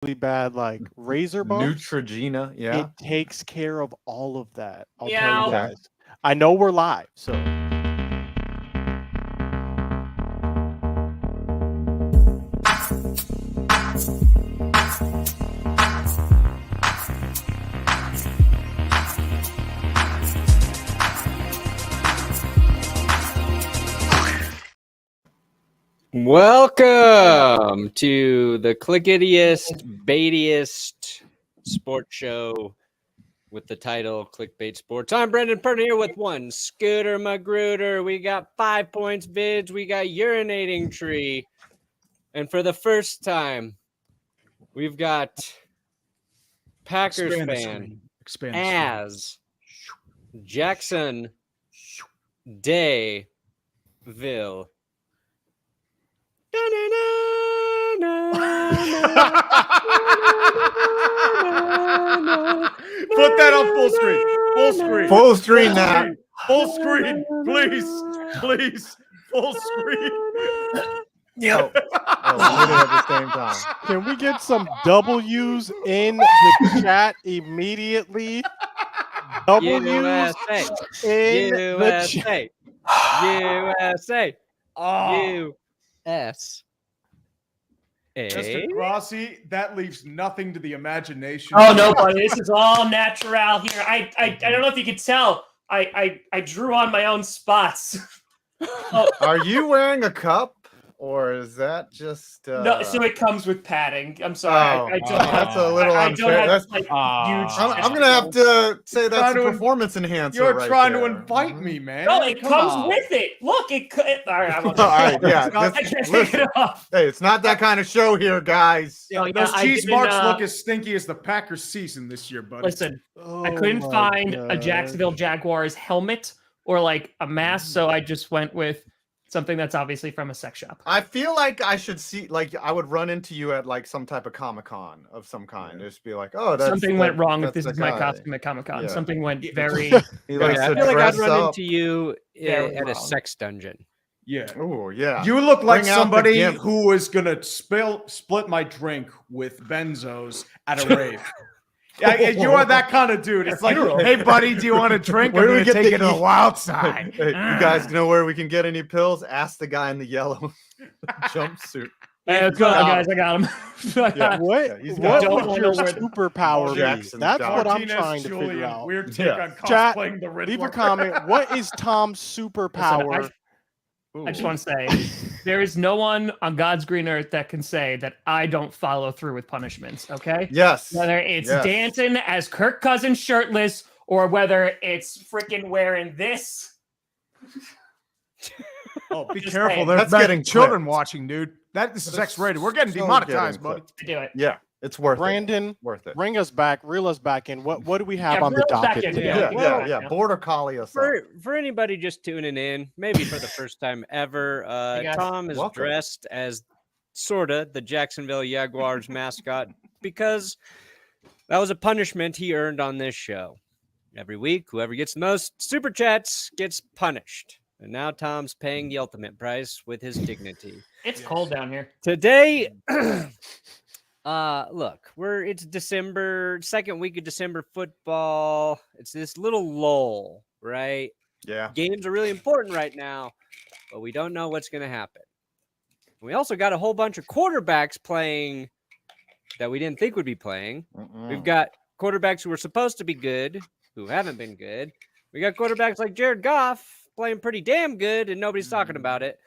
bad like razor bumps. Neutrogena, yeah. It takes care of all of that. I'll tell Yeah. you guys. I know we're live, so Welcome to the CLicKbAIt Sports Show with the title CLicKbAIt Sports. I'm Brendan Purdy here with one Scooter Magruder. We got 5 points vids. We got urinating tree. And for the first time, we've got Packers fan as Jackson Dayville. Put that on full screen. Full screen. Full screen now. Full screen. Please. Full screen. Yep. Oh, we did it at the same time. can we get some W's in the chat immediately? W's USA. in the chat. USA. USA. Mr. Grossi, that leaves nothing to the imagination. Oh no, buddy, this is all natural here. I don't know if you could tell. I drew on my own spots. Are you wearing a cup, or is that just? No, so it comes with padding. I'm sorry. I don't have, that's a little I unfair. don't have That's, like huge. I'm gonna have to say that's a performance enhancer. You're right trying there. to invite me, man. No, it Come comes on. with it. Look, it. All right, I'm All right, yeah. I can't take it off. Hey, it's not that kind of show here, guys. Yeah, Those I cheese didn't, marks look as stinky as the Packers season this year, buddy. Listen, Oh I couldn't my find a God. Jacksonville Jaguars helmet or like a mask, so I just went with something that's obviously from a sex shop. I feel like I should see, like, I would run into you at like some type of Comic-Con of some kind. Just be like, oh, that's Something went wrong if that's this is the my guy. costume at Comic-Con. Yeah. Something went very. He likes I to feel like I'd dress run up. into you Very at a wrong. sex dungeon. Yeah. Oh yeah. You look like Bring out the somebody gimp. who is gonna split my drink with benzos at a rave. Yeah, you are that kind of dude. It's like, hey, buddy, do you want a drink? Where I'm do we gonna get take the it to the wild side. Hey, you guys know where we can get any pills? Ask the guy in the yellow jumpsuit. Hey, what's going on, guys? I got him. Yeah. What? Yeah, he's What got it. would your Don't know superpower be? Jackson's That's got what I'm Martinez, trying to figure Julian, out. Weird take Yeah. on Chat, cosplaying the Riddler. Leave a comment. What is Tom's superpower? I just want to say, there is no one on God's green earth that can say that I don't follow through with punishments. Okay. Yes. Whether it's Yes. dancing as Kirk Cousins shirtless or whether it's freaking wearing this. Oh, be Just careful. saying. There's That's getting children clipped. watching, dude. This is That's X-rated. We're getting so demonetized, getting buddy. To do it. Yeah, it's worth Brandon, it. Worth it. bring us back, reel us back in. What do we have Yeah, on the reel us back docket in, today? yeah. Yeah. Border collie us up. For anybody just tuning in, maybe for the first time ever, Hey, guys. Tom is Welcome. dressed as sorta the Jacksonville Jaguars mascot because that was a punishment he earned on this show. Every week, whoever gets the most super chats gets punished. And now Tom's paying the ultimate price with his dignity. It's cold down here. Today, look, it's December, second week of December football. It's this little lull, right? Yeah. Games are really important right now, but we don't know what's going to happen. We also got a whole bunch of quarterbacks playing that we didn't think would be playing. We've got quarterbacks who were supposed to be good, who haven't been good. We got quarterbacks like Jared Goff playing pretty damn good, and nobody's talking about it.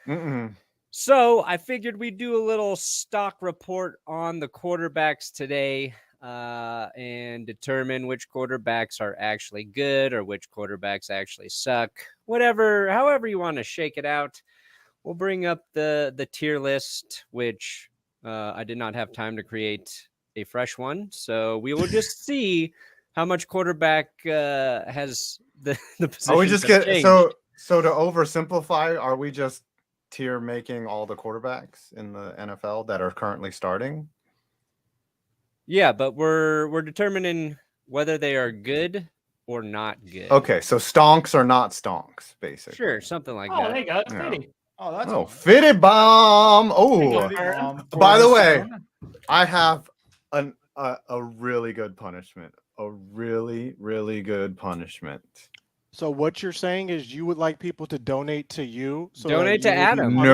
So I figured we'd do a little stock report on the quarterbacks today and determine which quarterbacks are actually good or which quarterbacks actually suck. However you want to shake it out. We'll bring up the tier list, which I did not have time to create a fresh one. So we will just see how much quarterback has the position. Are we just so to oversimplify, are we just tier making all the quarterbacks in the NFL that are currently starting? Yeah, but we're determining whether they are good or not good. Okay, so stonks are not stonks, basically. Sure, something like Oh, that. there you go. It's Yeah. pretty. Oh, that's Oh, fitted bomb. There you Oh, go. by the way, I have a really good punishment. A really, really good punishment. So what you're saying is you would like people to donate to you? So Donate that to you will be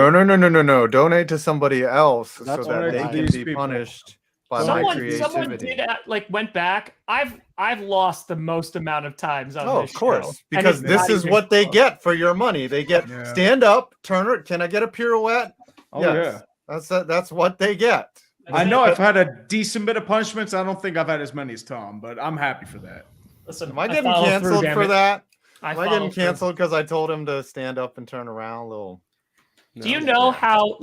Adam. No. Donate to somebody else That's so that what they I can like. be People. punished by my Someone creativity. did went back. I've lost the most amount of times on Oh, this of course, show, and because it's this not is even what they close. get for your money. They get stand up, turn. Can I get a pirouette? Oh Yes. That's what they get. I know I've had a decent bit of punishments. I don't think I've had as many as Tom, but I'm happy for that. Listen, Am I getting follow through, canceled damn for it. that? I Am I follow getting through. canceled because I told him to stand up and turn around? Little. Do you know how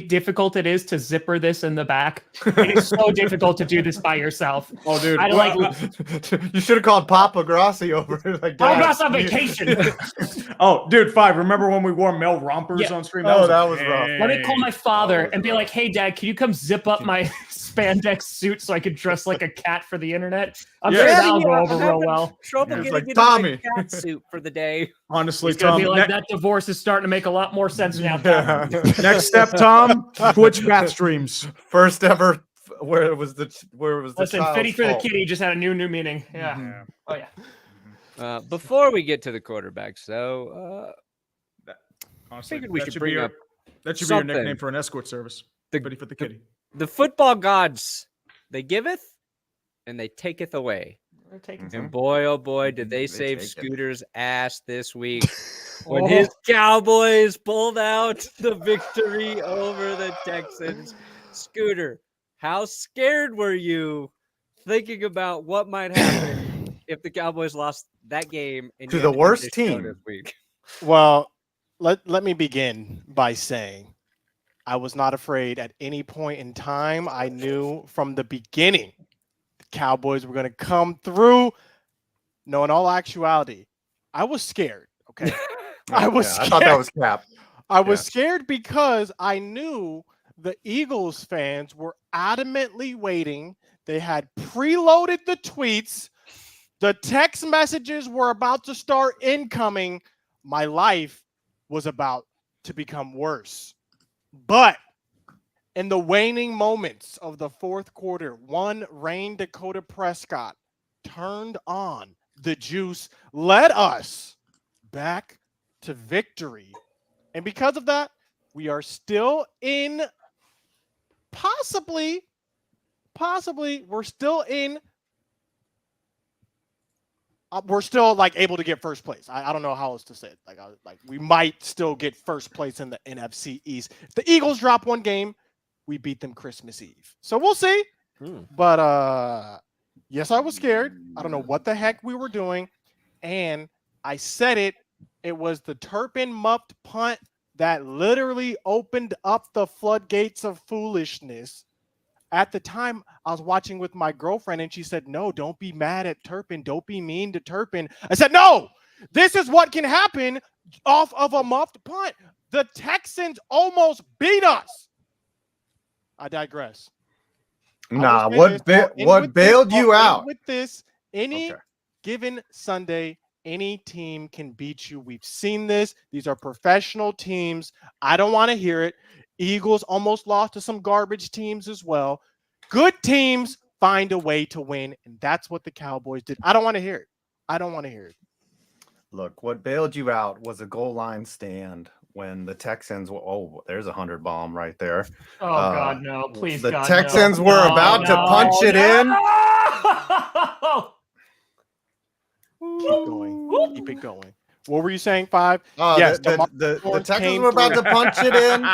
difficult it is to zipper this in the back? It is so difficult to do this by yourself. Oh, dude. I don't You should have called Papa Grassi over. Like, I'm Dad, not on vacation. Oh, dude, 5. Remember when we wore male rompers Yeah. on stream? Oh, a that was rough. pain. Let me call my father and be rough. like, "Hey, Dad, can you come zip up my spandex suit so I could dress like a cat for the internet?" I'm Yeah. sure Daddy, that'll go I'm over real having well. Trouble It's getting like, into Tommy. my cat suit for the day. Honestly, It's gonna Tom. be like that divorce is starting to make a lot more sense now. Yeah. Next step, Tom. Twitch bat streams. First ever where it was the Listen, child's Fitty for the fault. Kitty just had a new meaning. Yeah. Oh yeah. Before we get to the quarterbacks, though, Honestly, figured we that should should bring be up that should be your something. nickname for an escort service. The- Fitty for the kitty. the football gods, they giveth and they taketh away. We're taking Mhm. And boy, oh boy, did they They save take it. Scooter's ass this week when Oh. his Cowboys pulled out the victory over the Texans. Scooter, how scared were you thinking about what might happen if the Cowboys lost that game and To you the had do worst this show team. this week? Well, let me begin by saying I was not afraid at any point in time. I knew from the beginning the Cowboys were going to come through. No, in all actuality, I was scared. Okay. I was I thought that scared. was cap. I was Yes. scared because I knew the Eagles fans were adamantly waiting. They had preloaded the tweets. The text messages were about to start incoming. My life was about to become worse. But in the waning moments of the fourth quarter, one Rain Dakota Prescott turned on the juice, led us back to victory. And because of that, we are still in possibly, we're still in we're still like able to get first place. I don't know how else to say it. Like we might still get first place in the NFC East. If the Eagles drop one game, we beat them Christmas Eve. So we'll see. But yes, I was scared. I don't know what the heck we were doing. And I said it. It was the Turpin muffed punt that literally opened up the floodgates of foolishness. At the time, I was watching with my girlfriend, and she said, "No, don't be mad at Turpin. Don't be mean to Turpin." I said, "No, this is what can happen off of a muffed punt. The Texans almost beat us." I digress. Nah, I will say what this, I'll end what with bailed this, you I'll end out? with this? Any Okay. given Sunday, any team can beat you. We've seen this. These are professional teams. I don't want to hear it. Eagles almost lost to some garbage teams as well. Good teams find a way to win, and that's what the Cowboys did. I don't want to hear it. I don't want to hear it. Look, what bailed you out was a goal line stand when the Texans were. Oh, there's a 100 bomb right there. Oh God, no! Please, the God, Texans no. were No, about to punch it in. Keep going. Keep it going. What were you saying, Five? Yes, DeMarcus the Lawrence Texans came were about through. to punch it in.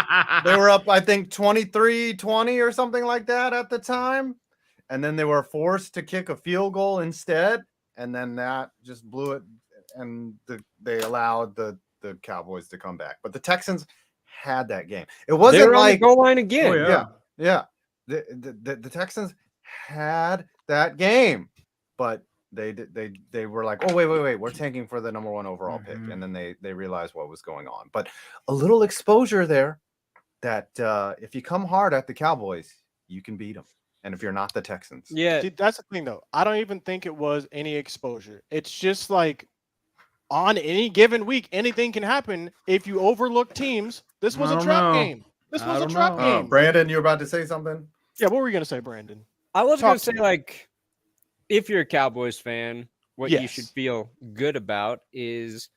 They were up, I think, 23-20 or something like that at the time. And then they were forced to kick a field goal instead. And then that just blew it. And they allowed the Cowboys to come back. But the Texans had that game. It wasn't They're on the like goal line again. Oh, yeah. The Texans had that game. But they were like, oh, wait, we're tanking for the number 1 overall pick. And then they realized what was going on. But a little exposure there that if you come hard at the Cowboys, you can beat them. And if you're not the Texans. Yeah. See, that's the thing, though. I don't even think it was any exposure. It's just like on any given week, anything can happen if you overlook teams. This was I a don't trap know. game. This I was a don't trap know. game. Brandon, you were about to say something? Yeah, what were you going to say, Brandon? I was Talk going to to say, me. like, if you're a Cowboys fan, what you should Yes. feel good about is,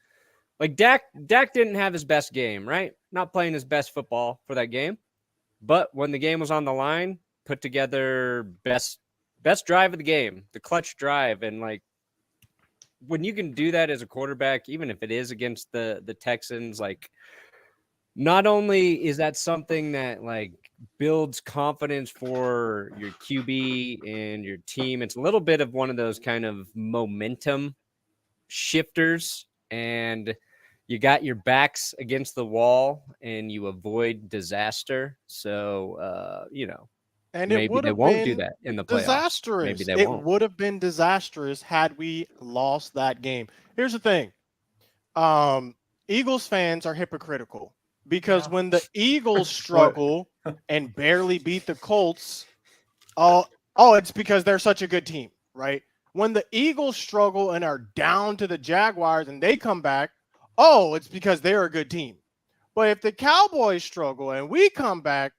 like, Dak didn't have his best game, right? Not playing his best football for that game. But when the game was on the line, put together best drive of the game, the clutch drive. And, like, when you can do that as a quarterback, even if it is against the Texans, like, not only is that something that, like, builds confidence for your QB and your team, it's a little bit of one of those kind of momentum shifters, and you got your backs against the wall and you avoid disaster. So, And it maybe would they have won't do been that in the playoffs. Maybe disastrous. they It won't. would have been disastrous had we lost that game. Here's the thing. Eagles fans are hypocritical because when the Eagles struggle and barely beat the Colts, it's because they're such a good team, right? When the Eagles struggle and are down to the Jaguars and they come back, it's because they're a good team. But if the Cowboys struggle and we come back,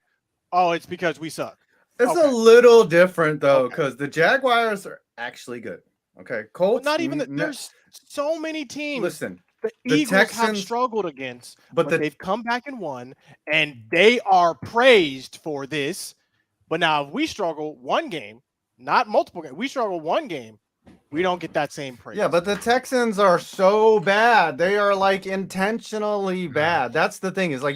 it's because we suck. It's Okay. a little different though, Okay. because the Jaguars are actually good. Okay, But Colts. not even there's so many teams Listen, the the Eagles have Texans, struggled against, but but they've come back and won, and they are praised for this. But now if we struggle one game, not multiple games, we struggle one game, we don't get that same praise. yeah, but the Texans are so bad. They are like intentionally bad. That's the thing. Is like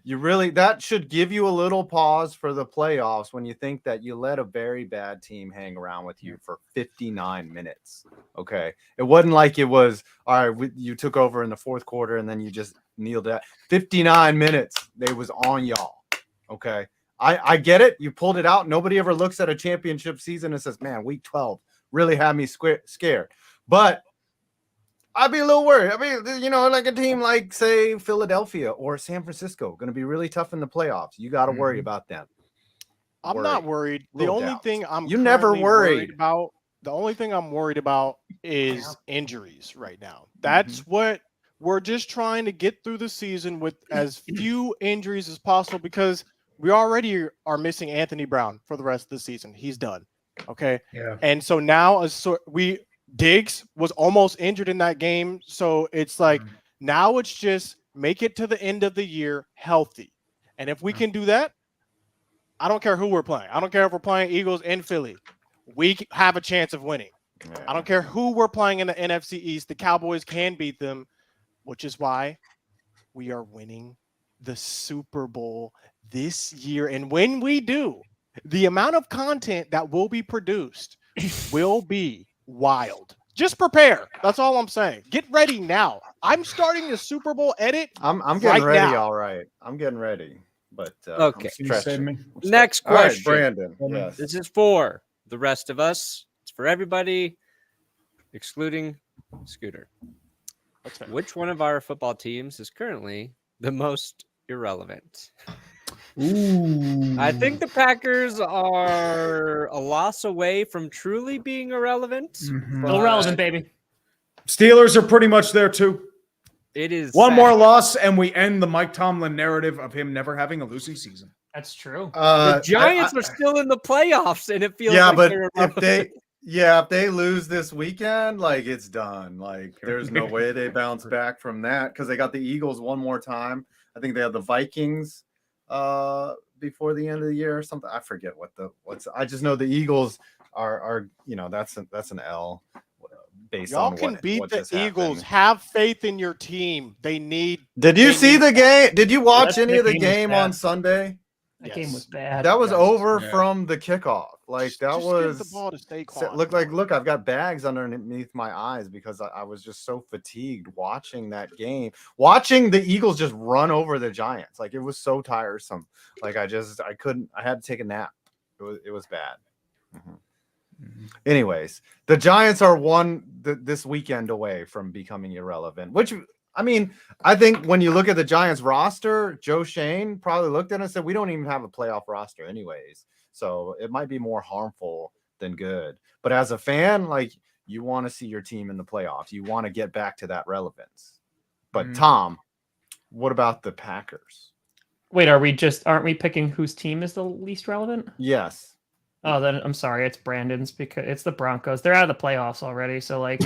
you really, that should give you a little pause for the playoffs when you think that you let a very bad team hang around with you for 59 minutes. Okay, it wasn't like it was all right. You took over in the fourth quarter and then you just kneeled out. 59 minutes. They was on y'all. Okay, I get it. You pulled it out. Nobody ever looks at a championship season and says, "Man, week 12 really had me scared." But I'd be a little worried. I mean, like a team like, say, Philadelphia or San Francisco, going to be really tough in the playoffs. You got to worry about them. I'm not worried. The Little only doubts. thing I'm You never currently worried. about, the only thing I'm worried about is injuries right now. That's what we're just trying to get through the season with as few injuries as possible because we already are missing Anthony Brown for the rest of the season. He's done. Okay. Yeah. And so now Diggs was almost injured in that game. So it's like now it's just make it to the end of the year healthy. And if we can do that, I don't care who we're playing. I don't care if we're playing Eagles in Philly. We have a chance of winning. Yeah. I don't care who we're playing in the NFC East. The Cowboys can beat them, which is why we are winning the Super Bowl this year. And when we do, the amount of content that will be produced will be wild. Just prepare. That's all I'm saying. Get ready now. I'm starting the Super Bowl edit. I'm getting right ready. now. All right. I'm getting ready. But Okay. I'm stretching. Next All right, question. Brandon. Yes. This is for the rest of us. It's for everybody, excluding Scooter. That's fair. Which one of our football teams is currently the most irrelevant? Ooh. I think the Packers are a loss away from truly being irrelevant. Still relevant, baby. Steelers are pretty much there too. It is One sad. more loss, and we end the Mike Tomlin narrative of him never having a losing season. That's true. The Giants are still in the playoffs, and it feels yeah, like but they're if they lose this weekend, like it's done. Like there's no way they bounce back from that because they got the Eagles one more time. I think they have the Vikings before the end of the year or something. I forget what's. I just know the Eagles are that's an L. Based Y'all on can beat what the just Eagles. happened. Have faith in your team. They need. Did you see the game? Did you watch That any of the game was game bad. on Sunday? That game was bad. That was Yes. over Yeah. from the kickoff. Like that Just was give the ball to Saquon. look, I've got bags underneath my eyes because I was just so fatigued watching that game, watching the Eagles just run over the Giants. Like it was so tiresome. Like I couldn't. I had to take a nap. It was bad. Anyways, the Giants are this weekend away from becoming irrelevant, which I mean, I think when you look at the Giants roster, Joe Shane probably looked at it and said, we don't even have a playoff roster anyways. So it might be more harmful than good. But as a fan, like you want to see your team in the playoffs. You want to get back to that relevance. But Tom, what about the Packers? Wait, aren't we picking whose team is the least relevant? Yes. Oh, then I'm sorry, it's Brandon's because it's the Broncos. They're out of the playoffs already, so like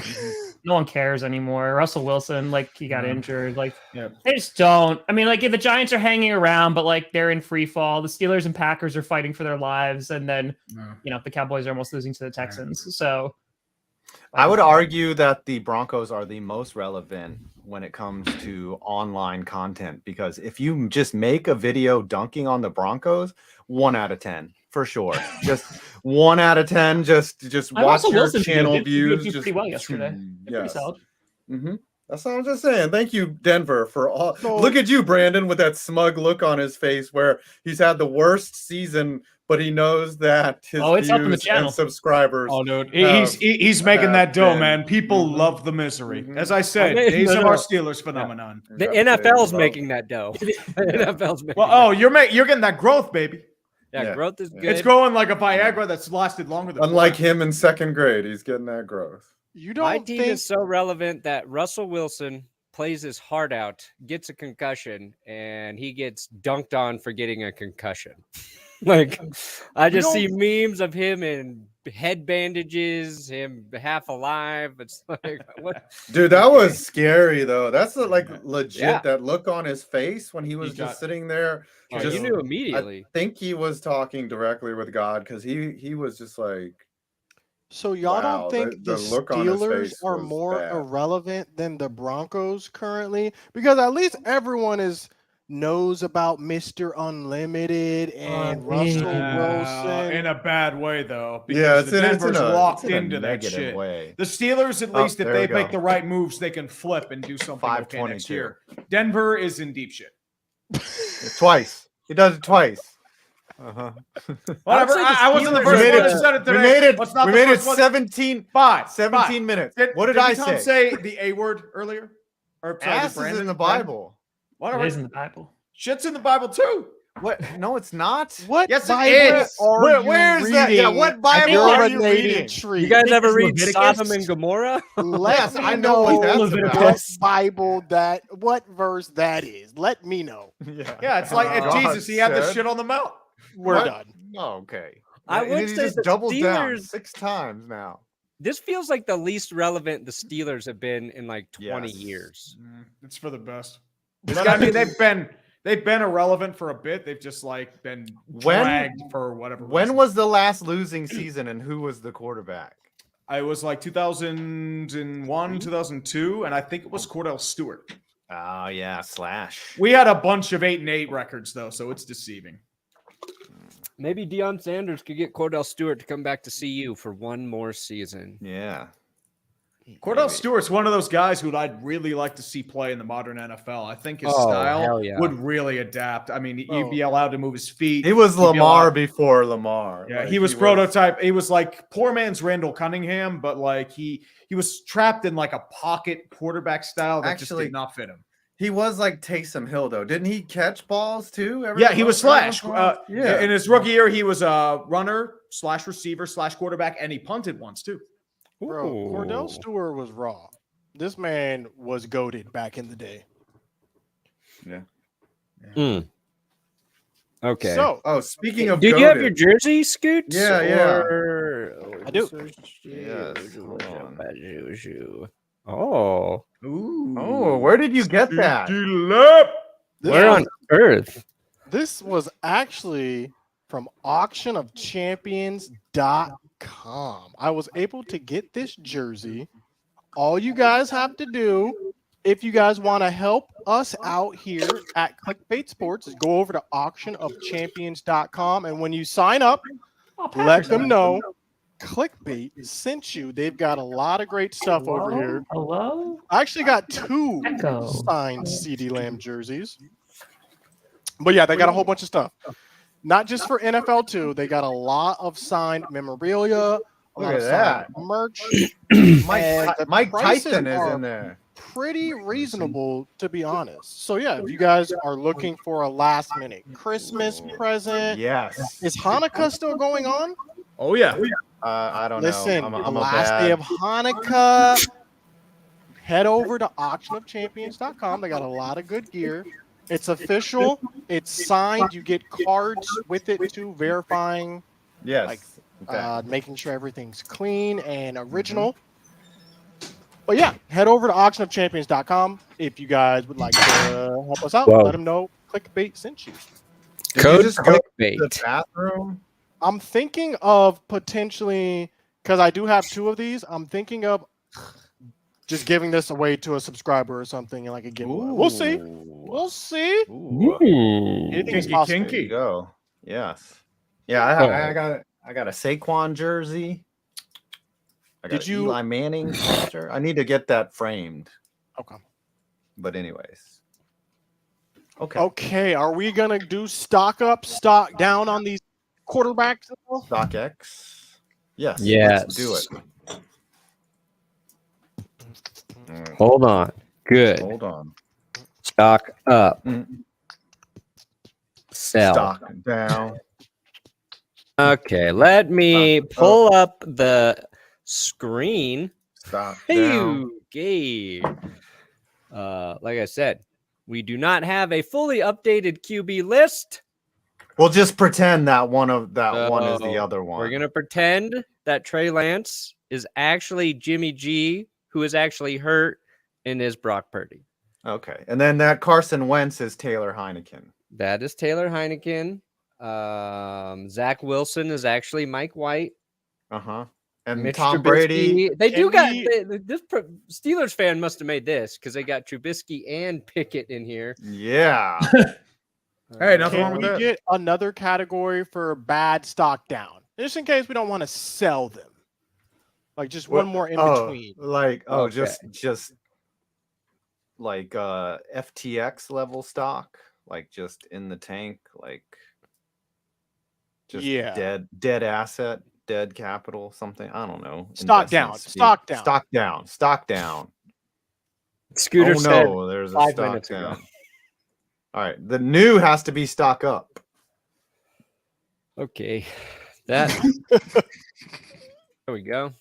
no one cares anymore. Russell Wilson, like he got injured. Like they just don't. I mean, like the Giants are hanging around, but like they're in free fall. The Steelers and Packers are fighting for their lives, and then the Cowboys are almost losing to the Texans. So I would argue that the Broncos are the most relevant when it comes to online content, because if you just make a video dunking on the Broncos, 1 out of 10 for sure. Just 1 out of 10. Just watch your channel views. Did pretty well yesterday. Pretty solid. That's what I'm just saying. Thank you, Denver, for all. Look at you, Brandon, with that smug look on his face, where he's had the worst season, but he knows that his it's up in the views channel. and subscribers. Oh, dude, he's making that dough, man. People love the misery. As I said, days of our Steelers phenomenon. The NFL's making that dough. The NFL's making. Well, you're getting that growth, baby. Yeah, growth is good. It's growing like a Viagra that's lasted longer than. Unlike him in 2nd grade, he's getting that growth. My team is so relevant that Russell Wilson plays his heart out, gets a concussion, and he gets dunked on for getting a concussion. Like, I just see memes of him in head bandages, him half alive. It's like, what? Dude, that was scary, though. That's legit. That look on his face when he was just sitting there. You knew immediately. I think he was talking directly with God, because he was just like. So y'all don't think the Steelers are more irrelevant than the Broncos currently? Because at least everyone knows about Mr. Unlimited and Russell Wilson. In a bad way, though. Because the Denver's locked into that shit. Way. The Steelers, at least, if they make the right moves, they can flip and do something okay next year. Denver is in deep shit. Twice. He does it twice. Whatever. I wasn't the first one that said it today. We made it 17 minutes. What did I Tom say the A word earlier? Or ass is in the Bible. Whatever. It is in the Bible. Shit's in the Bible too. What? No, it's not. What? Yes, Bible it is. Where is that? Yeah, what Bible are you reading? You guys ever read Sodom and Gomorrah? Yes, I know what verse that is. Let me know. Yeah, it's like Jesus. He had the shit on the mount. We're done. Oh, okay. I would say just the doubled down Steelers 6 times now. This feels like the least relevant the Steelers have been in like 20 years. It's for the best. I mean, they've been irrelevant for a bit. They've just like been dragged for whatever. When was the last losing season, and who was the quarterback? It was like 2001, 2002, and I think it was Cordell Stewart. Oh yeah, Slash. We had a bunch of 8-8 records though, so it's deceiving. Maybe Deion Sanders could get Cordell Stewart to come back to CU for one more season. Yeah. Cordell Stewart's one of those guys who I'd really like to see play in the modern NFL. I think his style would really adapt. I mean, you'd be allowed to move his feet. He was Lamar before Lamar. Yeah, he was prototype. He was like poor man's Randall Cunningham, but like he was trapped in like a pocket quarterback style that just did not fit him. He was like Taysom Hill, though. Didn't he catch balls too? Yeah, he was Slash. In his rookie year, he was a runner / receiver / quarterback, and he punted once too. Bro, Cordell Stewart was raw. This man was goated back in the day. Yeah. Okay. So, speaking of, did you have your jersey, Scoots? Yeah. I do. Yes. Oh. Ooh. Oh, where did you get that? Where on earth? This was actually from auctionofchampions.com. I was able to get this jersey. All you guys have to do, if you guys want to help us out here at CLicKbAIt SpoRTs, is go over to auctionofchampions.com, and when you sign up, let them know CLicKbAIt sent you. They've got a lot of great stuff over here. Hello? I actually got 2 signed CD Lamb jerseys. But yeah, they got a whole bunch of stuff. Not just for NFL too. They got a lot of signed memorabilia, a lot of signed merch. Mike Tyson is in there. Pretty reasonable, to be honest. So yeah, if you guys are looking for a last-minute Christmas present, yes. Is Hanukkah still going on? Oh yeah. I don't know. I'm the last day of Hanukkah. Head over to auctionofchampions.com. They got a lot of good gear. It's official. It's signed. You get cards with it too, verifying. Yes. Like, Okay. making sure everything's clean and original. But yeah, head over to auctionofchampions.com if you guys would like to help us out. Whoa. Let them know CLicKbAIt sent you. Did Code you just go to CLicKbAIt. the bathroom? I'm thinking of potentially, because I do have 2 of these, I'm thinking of just giving this away to a subscriber or something like a giveaway. We'll see. We'll see. Ooh. Anything is Kinky, possible. There you go. Yes. Yeah, I got a Saquon jersey. I got Did an you- Eli Manning poster. I need to get that framed. Okay. But anyways. Okay. Okay. Are we gonna do stock up, stock down on these quarterbacks? Stock X. Yes. Yes. Let's do it. All right, Hold on. Good. hold on. Stock up. Mm. Sell. Stock down. Okay, let me Stock pull up the screen. Stock Hey, down. okay. Like I said, we do not have a fully updated QB list. We'll just pretend that one is the So, other one. We're gonna pretend that Trey Lance is actually Jimmy G, who is actually hurt, and is Brock Purdy. Okay. And then that Carson Wentz is Taylor Heineken. That is Taylor Heineken. Zach Wilson is actually Mike White. Uh-huh. And Mitch Tom Trubisky. Brady. They do got we- this Steelers fan must have made this because they got Trubisky and Pickett in here. Yeah. Hey, nothing Can wrong with we that. get another category for bad stock down? Just in case we don't want to sell them. Like just one more in between. Okay. Just like FTX level stock, like just in the tank, like just Yeah. dead asset, dead capital, something. I don't know. Stock down, Investment speak. stock down. Stock down. Stock down. Scooter Oh said no, there's a 5 stock minutes ago. down. All right. The new has to be stock up. Okay. That there we go.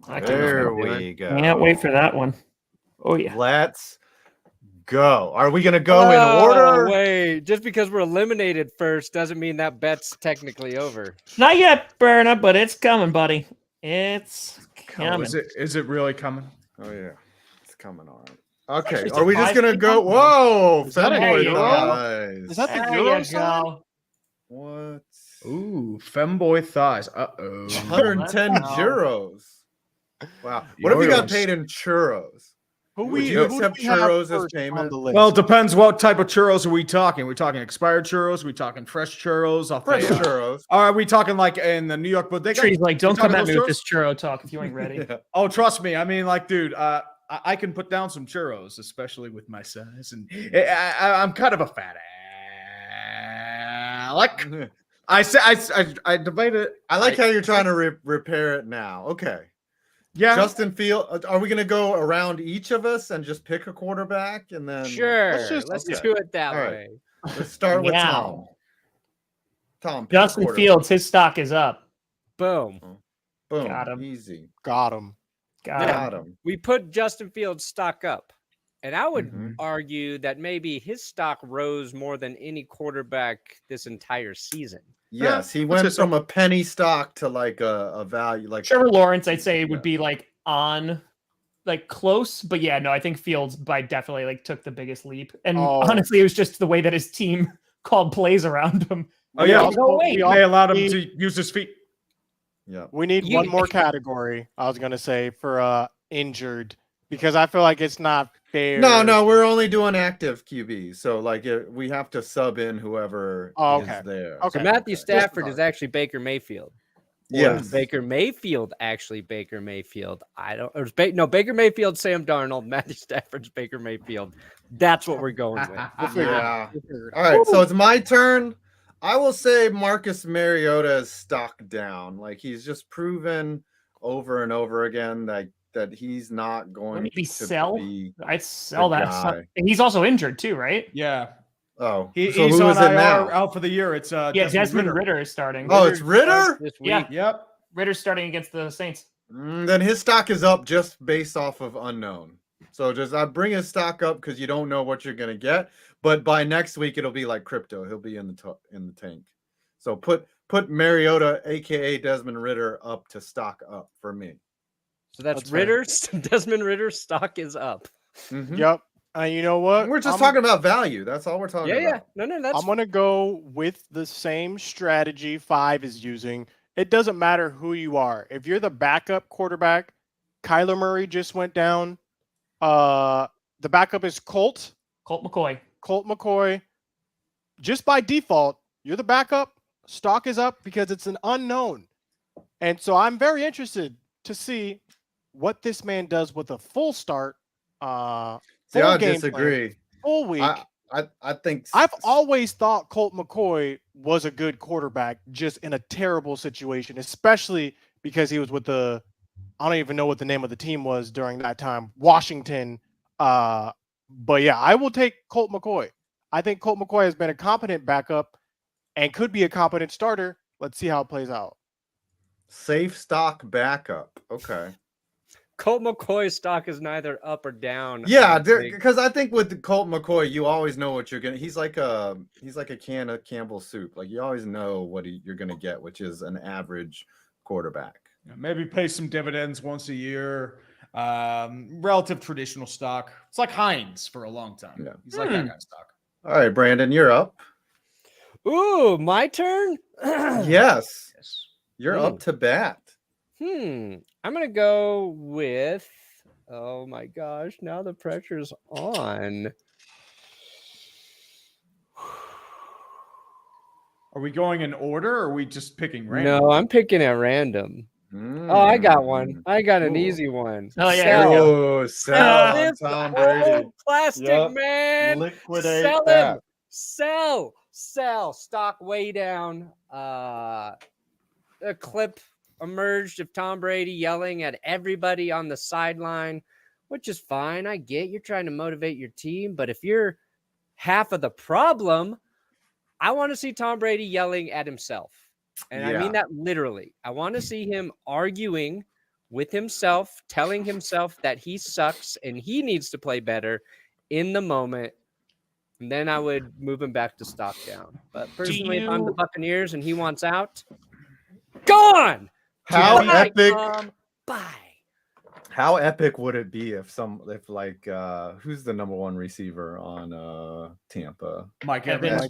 I There can't, we go. can't wait for that one. Oh yeah. Let's go. Are we gonna go in Oh, order? Wait, just because we're eliminated first doesn't mean that bet's technically over. Not yet, Berna, but it's coming, buddy. It's Oh, coming. is it really coming? Oh yeah, it's coming on. Okay, Actually, are we just surprised gonna me. go? Whoa, Is that a Femboy Euro? thighs. Is that the There Euro you sign? go. What? Ooh, femboy thighs. Uh-oh. 110 Let's go. euros. Wow. What if we got Euros. paid in churros? Who Would we you who accept do we have churros as first on payment? the list? Well, it depends what type of churros are we talking. Are we talking expired churros? Are we talking fresh churros? Fresh churros. Are we talking like in the New York bodega? Tree's like, don't You talking come at me those with this churro talk if you ain't ready. Yeah. Oh, trust me. I mean, like, dude, I can put down some churros, especially with my size, and I'm kind of a fat Alec. I debated. I like how you're trying to repair it now. Okay. Yeah, Justin Field, are we going to go around each of us and just pick a quarterback and then Sure, Let's let's just- do it that All right. way. let's start with Tom. Meow. Tom, pick a Justin quarterback. Fields, his stock is up. Boom. Boom. Got him. Easy. Got him. Got Got him. him. We put Justin Fields stock up. And I would Mhm. argue that maybe his stock rose more than any quarterback this entire season. Yes, he let's went just say- from a penny stock to like a value. Like Trevor Lawrence, I'd say Yeah. would be like on, like close, but yeah, no, I think Fields by definitely like took the biggest leap. And Oh. honestly, it was just the way that his team called plays around him. Oh, yeah. Like, oh wait, they allowed him to use his feet. yeah. We need You- one more category. I was gonna say for injured because I feel like it's not fair. No, we're only doing active QBs. So like we have to sub in whoever Oh, okay. is there. Okay. So Matthew Okay. Stafford is actually Baker Mayfield. Or Yes. is Baker Mayfield actually Baker Mayfield? I don't. Or is no, Baker Mayfield, Sam Darnold, Matthew Stafford's Baker Mayfield. That's what we're going with. We'll figure it out. Yeah. We'll figure it All out. right, so it's my turn. I will say Marcus Mariota is stock down. Like he's just proven over and over again that he's not going Wouldn't he to sell? be. I'd sell The that. guy. And he's also injured too, right? Yeah, Oh, he's so who on is it IR, now? out for the year. It's Yeah, Desmond Ritter is starting. Oh, it's Ritter? This week. Yeah. Yep. Ritter's starting against the Saints. Then his stock is up just based off of unknown. So just I bring his stock up because you don't know what you're gonna get. But by next week it'll be like crypto. He'll be in the tank. So put put Mariota, aka Desmond Ridder, up to stock up for me. So that's Ritter's. Desmond Ritter's stock is up. Mm-hmm. Yep. You know what? We're just talking about value. That's all we're talking about. Yeah. No, that's. I'm gonna go with the same strategy 5 is using. It doesn't matter who you are. If you're the backup quarterback, Kyler Murray just went down. The backup is Colt McCoy. Just by default, you're the backup. Stock is up because it's an unknown. And so I'm very interested to see what this man does with a full start. I disagree. Plan, full week. I think I've always thought Colt McCoy was a good quarterback, just in a terrible situation, especially because he was with I don't even know what the name of the team was during that time, Washington. But yeah, I will take Colt McCoy. I think Colt McCoy has been a competent backup and could be a competent starter. Let's see how it plays out. Safe stock backup. Okay. Colt McCoy's stock is neither up or down. Yeah, because I think with the Colt McCoy, you always know what you're gonna. He's like a can of Campbell's soup. Like you always know what you're gonna get, which is an average quarterback. Yeah, maybe pay some dividends once a year. Relative traditional stock. It's like Heinz for a long time. Yeah, he's like that kind of stock. All right, Brandon, you're up. Ooh, my turn. Yes, you're up to bat. I'm gonna go with. Oh my gosh! Now the pressure's on. Are we going in order, or are we just picking random? No, I'm picking at random. Oh, I got one. I got an easy one. Oh yeah. Sell Tom Brady. Plastic man. Liquidate Sell that. him. Sell. Stock way down. A clip emerged of Tom Brady yelling at everybody on the sideline, which is fine. I get you're trying to motivate your team, but if you're half of the problem, I want to see Tom Brady yelling at himself. And I mean that literally. I want to see him arguing with himself, telling himself that he sucks and he needs to play better in the moment. And then I would move him back to stock down. But personally, if I'm the Buccaneers and he wants out, gone. How epic? Bye. How epic would it be if who's the number 1 receiver on Tampa? Mike Evans.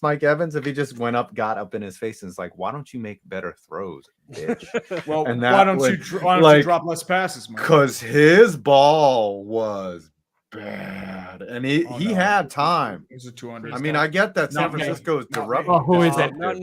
Mike Evans. If he just got up in his face and is like, "Why don't you make better throws, bitch?" Well, why don't you drop less passes, Mike? Because his ball was bad, and he had time. It was a 200. I mean, I get that San Francisco is disruptive. Oh, who is it? No.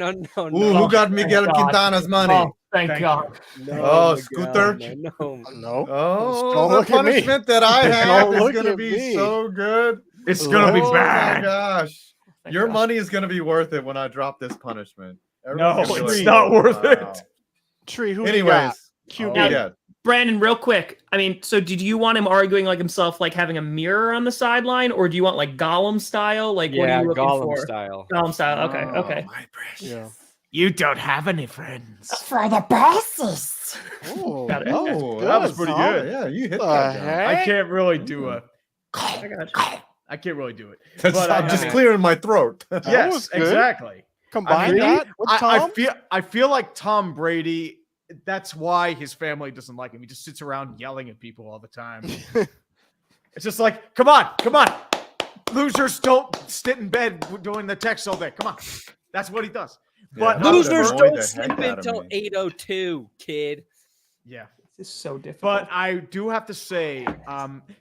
Who got Miguel Quintana's money? Oh, thank God. No, Scooter. No. Oh, the punishment that I have is going to be so good. It's going to be bad. Oh my gosh. Your money is going to be worth it when I drop this punishment. No, it's not worth it. Tree, who anyways, QB. Brandon, real quick. I mean, so did you want him arguing like himself, like having a mirror on the sideline, or do you want like Gollum style? Like, what are you looking Gollum for? Gollum style. Okay. My precious. Yeah. You don't have any friends. For the bosses. Oh, Got it. That was pretty good. Yeah, you hit that. I can't really do a. I can't really do it. But I'm just clearing my throat. Yes, exactly. Combine that with Tom. I feel like Tom Brady. That's why his family doesn't like him. He just sits around yelling at people all the time. It's just like, come on. Losers don't sit in bed doing the text all day. Come on. That's what he does. But losers don't sleep until 8:02, kid. Yeah. This is so difficult. But I do have to say,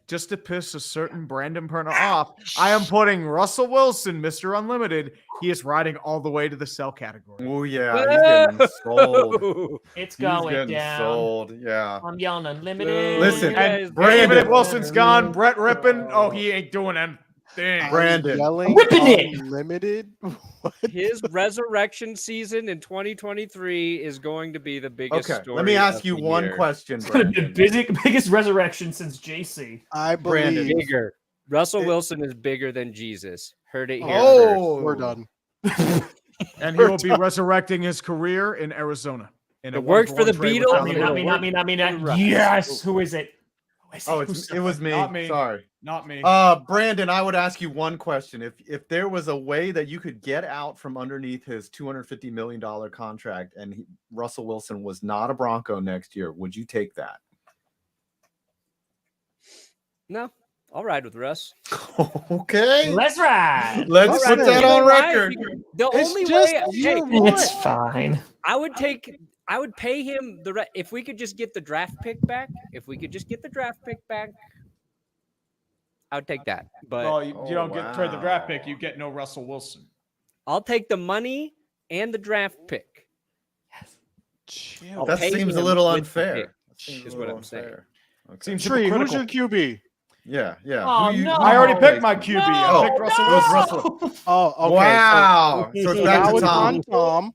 just to piss a certain Brandon Perna off, I am putting Russell Wilson, Mr. Unlimited. He is riding all the way to the sell category. Oh, yeah. He's getting sold. It's going getting down. Sold. Yeah. I'm yelling unlimited. Listen, And Brandon Wilson's gone. Brett Rippon. Oh, he ain't doing anything. Brandon. Ripping it. Unlimited. His resurrection season in 2023 is going to be the biggest story. Let me ask you one question, Brandon. Biggest resurrection since JC. I Brandon. believe. Bigger. Russell Wilson is bigger than Jesus. Heard it here Oh, We're done. And he will be resurrecting his career in Arizona. It worked for the Beatles. Not me. Yes. Who is it? Oh, it was me. Not me. Sorry. Not me. Brandon, I would ask you one question. If there was a way that you could get out from underneath his $250 million contract and Russell Wilson was not a Bronco next year, would you take that? No, I'll ride with Russ. Okay. Let's ride. Let's All put right. that You know on why? record. The It's only just way, year hey, one. It's fine. I would pay him if we could just get the draft pick back. If we could just get the draft pick back, I would take that. But Well, you don't get trade the draft pick. wow. You get no Russell Wilson. I'll take the money and the draft pick. Chill. I'll That pay seems a him little with the unfair. pick, That seems is a what little I'm saying. unfair. Okay. Seems Tree, who's your hypocritical. QB? Yeah. Oh, Who you- no. who I you already always picked my pick? QB. I No, picked Russell It was Wilson. Russell. Oh, okay. Wow. So it's back now to it's Tom. on Tom.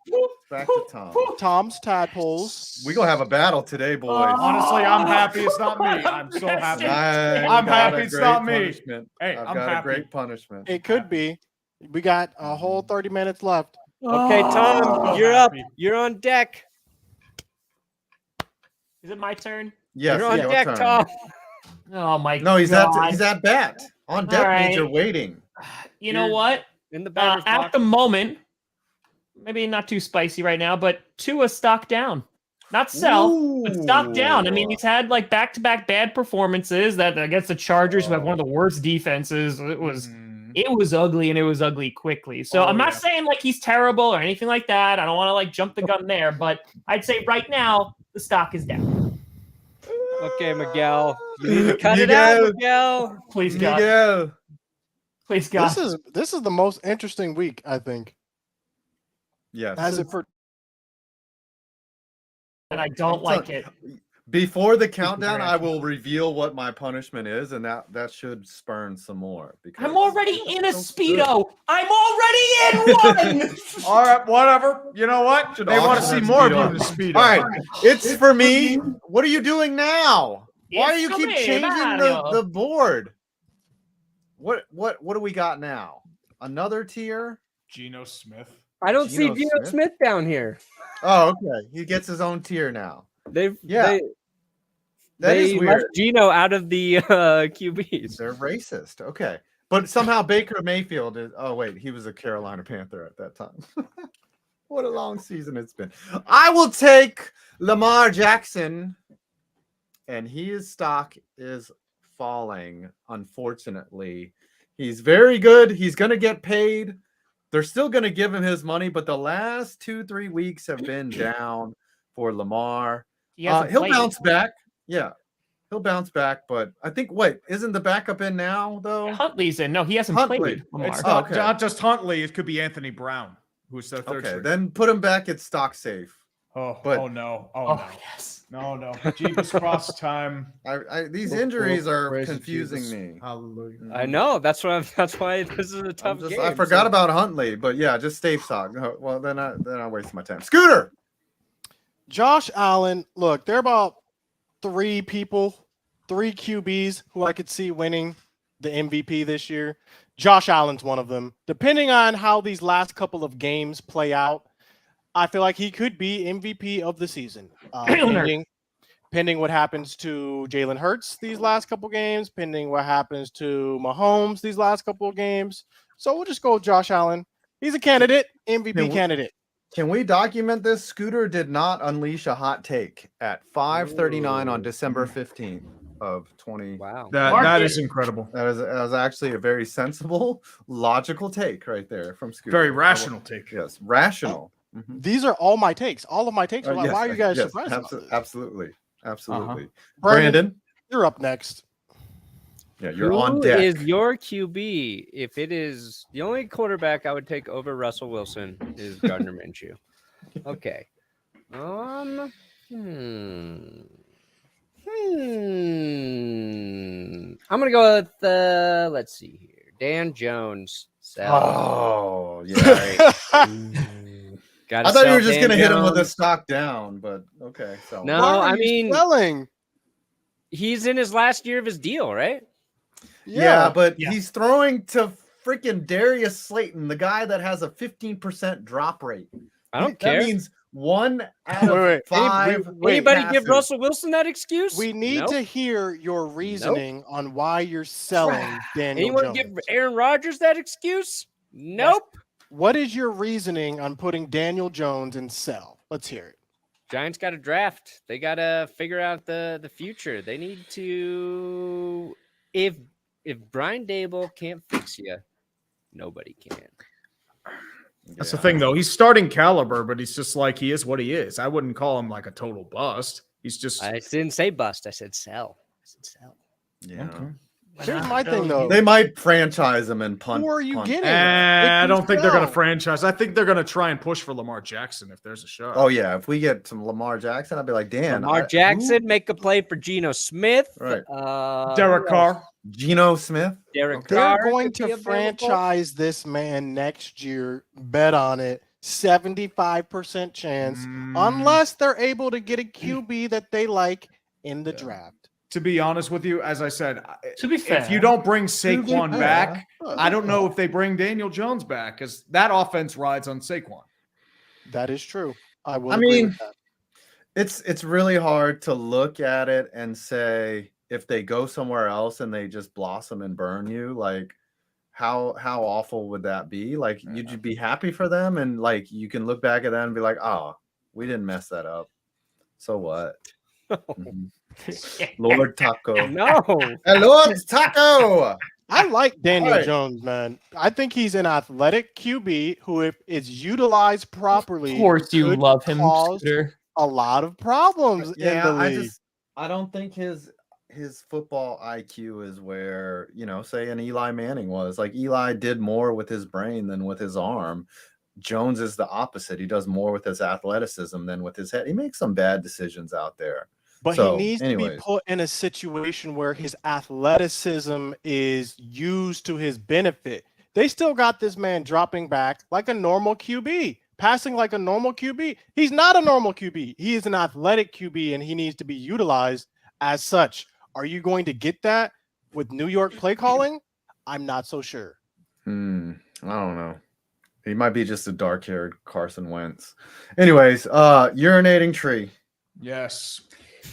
Back to Tom. Tom's tadpoles. We gonna have a battle today, boys. Honestly, I'm happy it's not me. I'm so happy. I'm got happy a it's great not me. punishment. Hey, I've I'm got happy. a great punishment. It could be. We got a whole 30 minutes left. Okay, Tom, so you're up. happy. You're on deck. Is it my turn? Yes, You're on your deck, turn. Tom. Oh my No, he's God. at bat. On deck All means you're right. waiting. You know You're- what? In the batter's At box. the moment, maybe not too spicy right now, but Tua stock down. Not sell, but stock down. I mean, he's had like back-to-back bad performances that against the Chargers, who have one of the worst defenses. It was ugly, and it was ugly quickly. So Oh, I'm not yeah. saying like he's terrible or anything like that. I don't want to like jump the gun there, but I'd say right now the stock is down. Okay, Miguel. You need to cut it out, Miguel. Please God, Miguel. please God. This is the most interesting week, I think. Yes. As it for and I don't like it. Before the countdown, I will reveal what my punishment is, and that should spurn some more. Because I'm already in a so good. Speedo. I'm already in one. All right, whatever. You know what? Should They want to auction see that more of Speedo. you in the speed. All right, it's for me. What are you doing now? Why do It's you for keep me, changing Mario. the board? What do we got now? Another tier? Geno Smith. I don't see Geno Geno Smith? Smith down here. Oh, okay. He gets his own tier now. They've Yeah. That they is left weird. Geno out of the QBs. They're racist. Okay. But somehow Baker Mayfield is. Oh, wait. He was a Carolina Panther at that time. What a long season it's been. I will take Lamar Jackson, and his stock is falling, unfortunately. He's very good. He's going to get paid. They're still going to give him his money, but the last 2-3 weeks have been down for Lamar. He hasn't He'll played. bounce back. Yeah. He'll bounce back, but I think, isn't the backup in now, though? Huntley's in. No, he hasn't Huntley. played. Lamar. It's Oh, not, okay. not just Huntley. It could be Anthony Brown, who's their third Okay, string. then put him back at stock safe. Oh, but- oh no. Oh, Oh no. yes. No, no. Jeebus cross time. These injuries are Praise to confusing Jesus. me. Hallelujah. I know. That's why this is a I'm tough just- game. I forgot about Huntley, but yeah, just stave stock. No, well, then I waste my time. Scooter. Josh Allen, look, there are about 3 QBs who I could see winning the MVP this year. Josh Allen's one of them. Depending on how these last couple of games play out, I feel like he could be MVP of the season. Pending what happens to Jalen Hurts these last couple games, pending what happens to Mahomes these last couple of games. So we'll just go with Josh Allen. He's a candidate, MVP candidate. Can we document this? Scooter did not unleash a hot take at 5:39 on December 15th of 20. Wow. That is incredible. That was actually a very sensible, logical take right there from Scooter. Very rational take. Yes, rational. Mhm. These are all my takes. All of my takes are like, Yes, why are you guys yes, surprised about this? Absolutely. Absolutely. Brandon, you're up next. Yeah, you're Who on deck. is your QB? If it is the only quarterback I would take over Russell Wilson is Gardner Minshew. Okay. I'm gonna go with let's see here. Dan Jones. Oh, yeah. Gotta I thought you sell were just Dan going to hit him with a Jones. stock down, but okay. So No, Why are I you mean selling. he's in his last year of his deal, right? Yeah, but Yeah. he's throwing to freaking Darius Slayton, the guy that has a 15% drop rate. I don't That care. means 1 out of Wait, 5. Anybody give passes. Russell Wilson that excuse? We need Nope. to hear your reasoning on why you're selling Daniel Anyone Jones. give Aaron Rodgers that excuse? Nope. What is your reasoning on putting Daniel Jones in sell? Let's hear it. Giants got to draft. They got to figure out the future. They need to. If Brian Dable can't fix you, nobody can. That's the thing, though. He's starting caliber, but he's just like, he is what he is. I wouldn't call him like a total bust. He's just. I didn't say bust. I said sell. Yeah. Okay. Here's my thing, though. They might franchise him and punt. Who are you punt. getting? I don't think they're going to sell. franchise. I think they're going to try and push for Lamar Jackson if there's a shot. Oh yeah, if we get some Lamar Jackson, I'd be like, Dan. Lamar Jackson, make a play for Geno Smith. Right. Derek who else? Carr. Geno Smith. Derek They're Carr going could be to available. franchise this man next year. Bet on it. 75% chance, unless they're able to get a QB that they like in the draft. To be honest with you, as I said, To be fair, if you don't bring To be Saquon fair. back, I don't know if they bring Daniel Jones back because that offense rides on Saquon. That is true. I will. I agree mean, with that. It's really hard to look at it and say if they go somewhere else and they just blossom and burn you, like how awful would that be? Like you'd be happy for them, and like you can look back at that and be like, oh, we didn't mess that up. So what? Mhm. Lord Taco. No. Hey, Lord Taco. I like Daniel Alright. Jones, man. I think he's an athletic QB who, if is utilized properly, of course you could love him, cause Scooter. a lot of problems in Yeah, the league. I don't think his football IQ is where, say an Eli Manning was. Like Eli did more with his brain than with his arm. Jones is the opposite. He does more with his athleticism than with his head. He makes some bad decisions out there. But So, he needs to be anyways. put in a situation where his athleticism is used to his benefit. They still got this man dropping back like a normal QB, passing like a normal QB. He's not a normal QB. He is an athletic QB, and he needs to be utilized as such. Are you going to get that with New York play calling? I'm not so sure. I don't know. He might be just a dark-haired Carson Wentz. Anyways, urinating tree. Yes.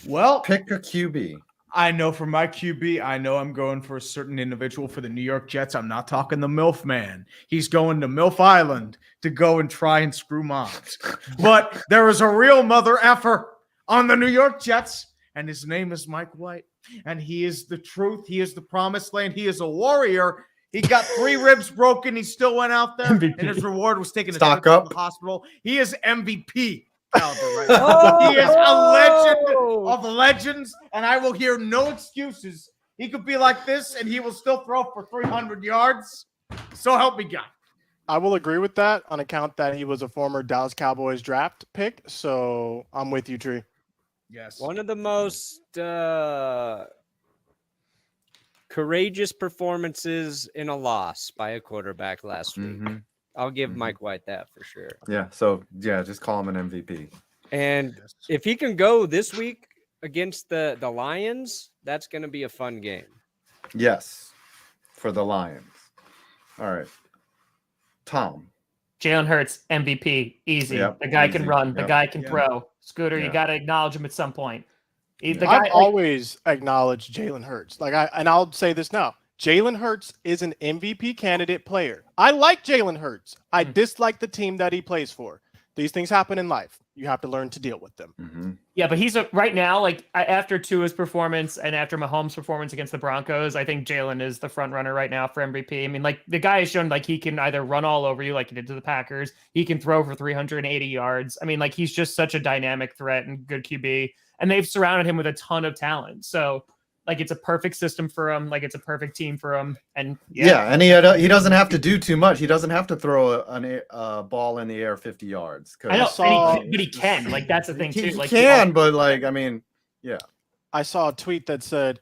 Well, Pick a QB. I know for my QB, I know I'm going for a certain individual for the New York Jets. I'm not talking the MILF man. He's going to MILF Island to go and try and screw moms. But there is a real mother effer on the New York Jets, and his name is Mike White. And he is the truth. He is the promised land. He is a warrior. He got 3 ribs broken. He still went out there, MVP. and his reward was taking a Stock trip to up. the hospital. He is MVP caliber right now. He is a legend of legends, and I will hear no excuses. He could be like this, and he will still throw for 300 yards. So help me God. I will agree with that on account that he was a former Dallas Cowboys draft pick. So I'm with you, Tree. Yes. One of the most courageous performances in a loss by a quarterback last week. Mhm. I'll give Mhm. Mike White that for sure. Yeah. So yeah, just call him an MVP. And if he can go this week against the Lions, that's going to be a fun game. Yes, for the Lions. All right, Tom. Jalen Hurts, MVP, easy. Yep, The guy can easy. run. The Yep. guy can Yeah. throw. Scooter, Yeah. you got to acknowledge him at some point. The Yeah. guy, I've always acknowledged Jalen Hurts. I'll say this now. Jalen Hurts is an MVP candidate player. I like Jalen Hurts. I dislike the team that he plays for. These things happen in life. You have to learn to deal with them. Mm-hmm. yeah, but he's right now, like after Tua's performance and after Mahomes' performance against the Broncos, I think Jalen is the front runner right now for MVP. I mean, like the guy has shown like he can either run all over you like he did to the Packers. He can throw for 380 yards. I mean, like he's just such a dynamic threat and good QB. And they've surrounded him with a ton of talent. So like it's a perfect system for him. Like it's a perfect team for him. And Yeah, and he doesn't have to do too much. He doesn't have to throw a ball in the air 50 yards. I know, saw- but he can. Like that's the thing He too. Like can, but like I mean, I saw a tweet that said,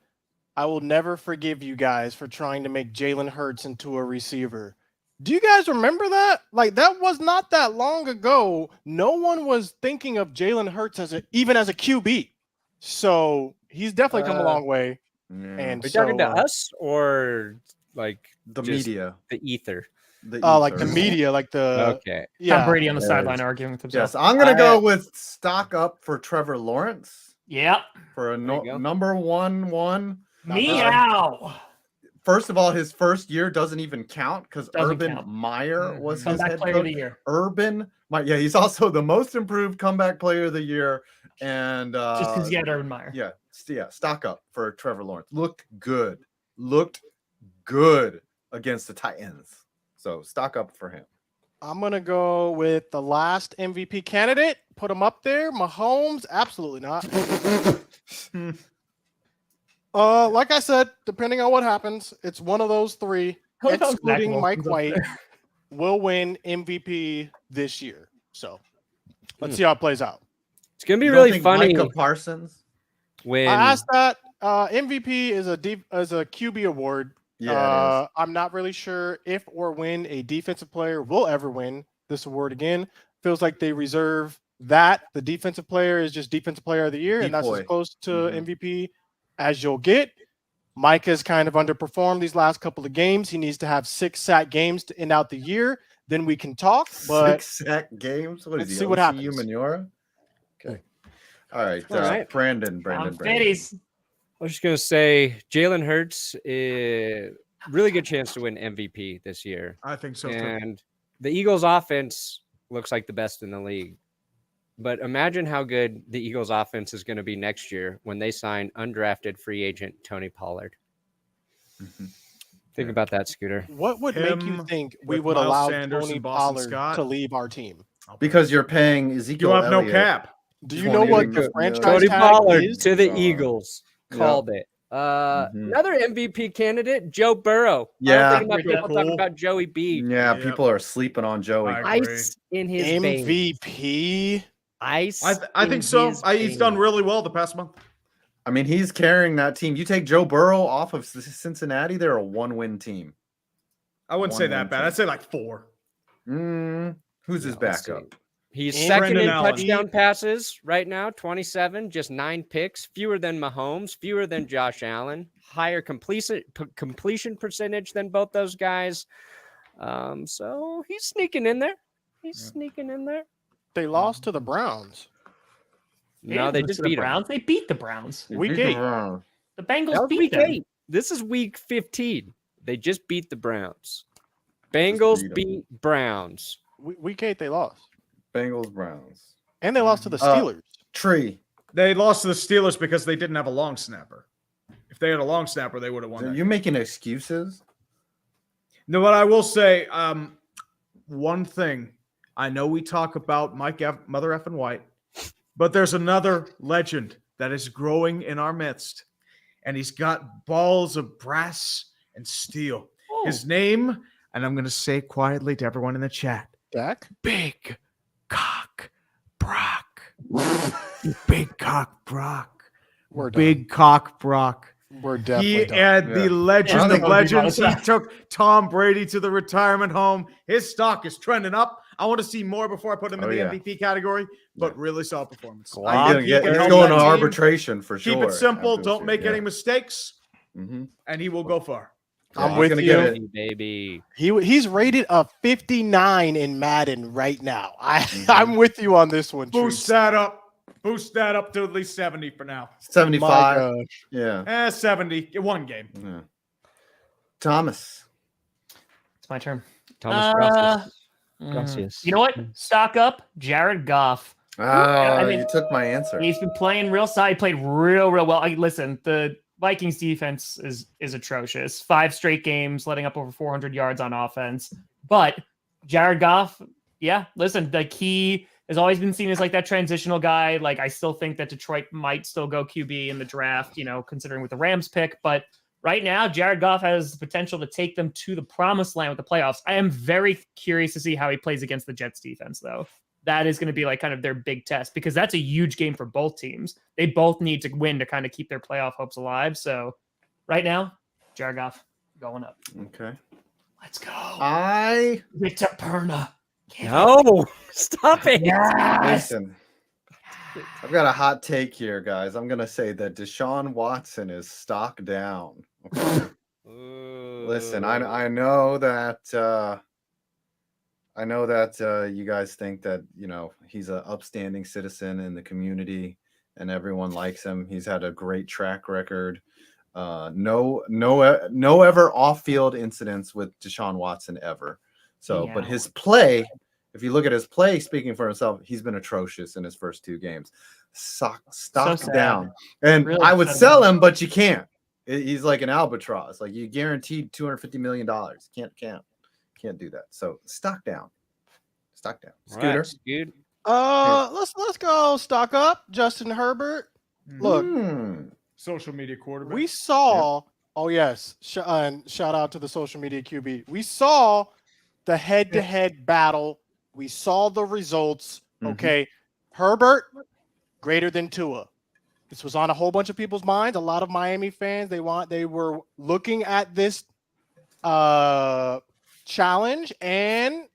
I will never forgive you guys for trying to make Jalen Hurts into a receiver. Do you guys remember that? Like that was not that long ago. No one was thinking of Jalen Hurts even as a QB. So he's definitely come a long way. yeah. And Are you so, talking to us or like the just media. the ether? The like the ethers. media, like the Okay. Tom yeah. Brady on the Yes. sideline arguing with himself. Yes, I'm gonna go with stock up for Trevor Lawrence Yep. for a There you go. number one. Meow. First of all, his first year doesn't even count because Doesn't Urban count. Meyer was his Comeback head player of coach. the year. Yeah, he's also the most improved comeback player of the year. And Just because you had Urban Meyer. yeah, stock up for Trevor Lawrence. Looked good against the Titans. So stock up for him. I'm gonna go with the last MVP candidate. Put him up there. Mahomes, absolutely not. Like I said, depending on what happens, it's one of those three, What if Zach excluding Mike Wilson's up White, there? will win MVP this year. So let's see how it plays out. It's gonna be You don't really think funny Micah Parsons. when I asked that. MVP is a QB award. Yeah, it is. I'm not really sure if or when a defensive player will ever win this award again. Feels like they reserve that. The defensive player is just defensive player of the year, and that's as Decoy. close to Mhm. MVP as you'll get. Mike has kind of underperformed these last couple of games. He needs to have 6 sack games to end out the year. Then we can talk. But 6 sack games. What is let's he? see what OCU happens. Manura? Okay. All right. All right. Brandon. Fitties. I was just gonna say Jalen Hurts, really good chance to win MVP this year. I think so too. And the Eagles offense looks like the best in the league. But imagine how good the Eagles offense is going to be next year when they sign undrafted free agent Tony Pollard. Mhm. Think about that, Scooter. what would make you Him think we with would Miles allow Sanders Tony and Boston Pollard Scott. to leave our team? Because you're paying You Ezekiel have no Elliott. cap. Do you know what the 20 franchise Tony tag Pollard is? to the God. Eagles. Yeah. Called it. Mhm. Another MVP candidate, Joe Burrow. Yeah. I don't think enough Pretty people talk cool. about Joey B. Yeah, Yep. people are sleeping on Joey. I agree. Ice in his veins. MVP. Ice. I in think so. his He's done veins. really well the past month. I mean, he's carrying that team. You take Joe Burrow off of Cincinnati, they're a 1-win team. I wouldn't say One that win bad. team. I'd say like 4. Who's his Let's see. backup? He's And second Brendan in Allen. touchdown passes right now, 27, just 9 picks, fewer than Mahomes, fewer than Josh Allen, higher completion percentage than both those guys. So he's sneaking in there. Sneaking in there. They lost to the Browns. No, they didn't lose just to the beat them. Browns. They beat the Browns. Week Beat the 8. Browns. The That Bengals was beat week them. 8. This is week 15. They just beat the Browns. Bengals beat 'em. beat Browns. Week 8, they lost. Bengals, Browns. And they lost to the Steelers. Tree. They lost to the Steelers because they didn't have a long snapper. If they had a long snapper, they would have won. Are That you making excuses? No, what I will say, one thing. I know we talk about Mother effing White, but there's another legend that is growing in our midst, and he's got balls of brass and steel. Oh. His name, and I'm going to say quietly to everyone in the chat, Dak? Big Cock Brock. Big Cock Brock. We're done. Big Cock Brock. We're He definitely done. had Yeah. the I legend don't of think we'll be legends. He about that. took Tom Brady to the retirement home. His stock is trending up. I want to see more before I put him in Oh, the yeah. MVP category, but really solid performance. He's I think he can it's help going to that team. arbitration for sure. Keep it simple. after this Don't year, make yeah. any mistakes, Mhm. and he will go far. I'm he's with gonna you. get it. Baby. He's rated a 59 in Madden right now. Mhm. I'm with you on this one. Boost Trees. that up. Boost that up to at least 70 for now. 75. My gosh. Yeah. 70. One game. Yeah. Thomas. It's my turn. Thomas Gracias. You know what? Stock up, Jared Goff. Oh, I mean, you took my answer. He's been playing real side. He played real well. Listen, the Vikings defense is atrocious. 5 straight games, letting up over 400 yards on offense. But Jared Goff, yeah, listen, like he has always been seen as like that transitional guy. Like I still think that Detroit might still go QB in the draft, considering with the Rams pick. But right now, Jared Goff has the potential to take them to the promised land with the playoffs. I am very curious to see how he plays against the Jets defense, though. That is going to be like kind of their big test because that's a huge game for both teams. They both need to win to kind of keep their playoff hopes alive. So right now, Jared Goff going up. Okay. Let's go. Victor Perna. No, stop it. Yes. Listen, I've got a hot take here, guys. I'm going to say that Deshaun Watson is stock down. Okay? Listen, I know that I know that you guys think that he's an upstanding citizen in the community, and everyone likes him. He's had a great track record. No ever off-field incidents with Deshaun Watson ever. So, but his play, if you look at his play, speaking for himself, he's been atrocious in his first 2 games. Stock down, and really I would sell him, but you can't. He's like an albatross. Like you guaranteed $250 million. Can't do that. So stock down. Scooter. Right, let's go stock up. Justin Herbert. Look, social media quarterback. We saw. Oh yes, shout out to the social media QB. We saw the head-to-head battle. We saw the results. Okay, Herbert greater than Tua. This was on a whole bunch of people's minds. A lot of Miami fans, they were looking at this challenge, and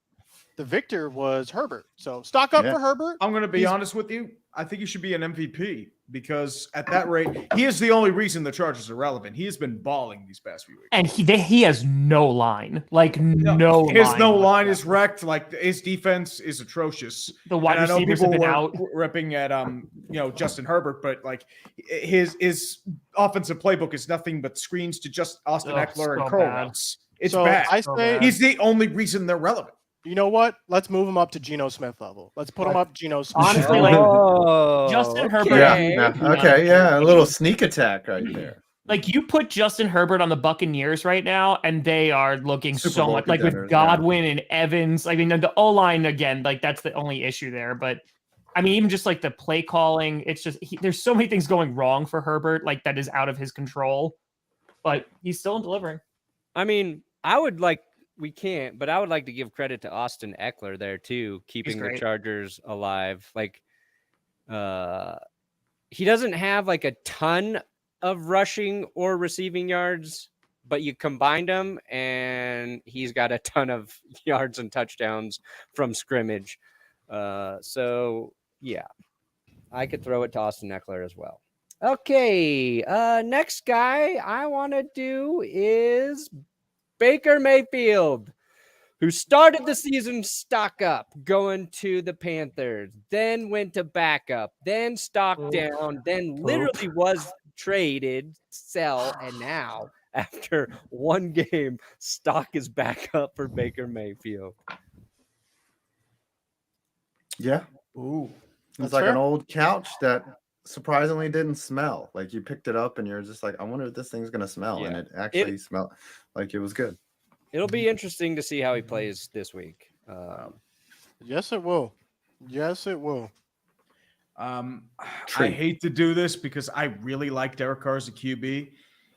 the victor was Herbert. So stock up for Herbert. I'm going to be honest with you. I think he should be an MVP because at that rate, he is the only reason the Chargers are relevant. He has been balling these past few weeks. And he has no line. Like no his line. No line is wrecked. Like his defense is atrocious. The wide receivers have been out. Ripping at Justin Herbert, but like his offensive playbook is nothing but screens to just Austin Eckler and curl routes. It's bad. I say he's the only reason they're relevant. You know what? Let's move him up to Geno Smith level. Let's put him up Geno Smith. Honestly, Justin Herbert. A little sneak attack right there. Like you put Justin Herbert on the Buccaneers right now, and they are looking Super so Bowl much like with Godwin and Evans. I mean, the O-line again, like that's the only issue there. But I mean, even just like the play calling, it's just there's so many things going wrong for Herbert, like that is out of his control. But he's still delivering. I mean, we can't, but I would like to give credit to Austin Eckler there too, keeping the Chargers alive. Like, he doesn't have like a ton of rushing or receiving yards, but you combined them and he's got a ton of yards and touchdowns from scrimmage. So yeah, I could throw it to Austin Eckler as well. Okay. Next guy I want to do is Baker Mayfield, who started the season stock up, going to the Panthers, then went to backup, then stock down, then literally was traded, sell, and now after 1 game, stock is back up for Baker Mayfield. Yeah. Ooh. It's like an old couch that surprisingly didn't smell. Like you picked it up and you're just like, I wonder if this thing's gonna smell, and it actually smelled like it was good. It'll be interesting to see how he plays this week. Yes, it will. Yes, it will. I hate to do this because I really like Derek Carr as a QB.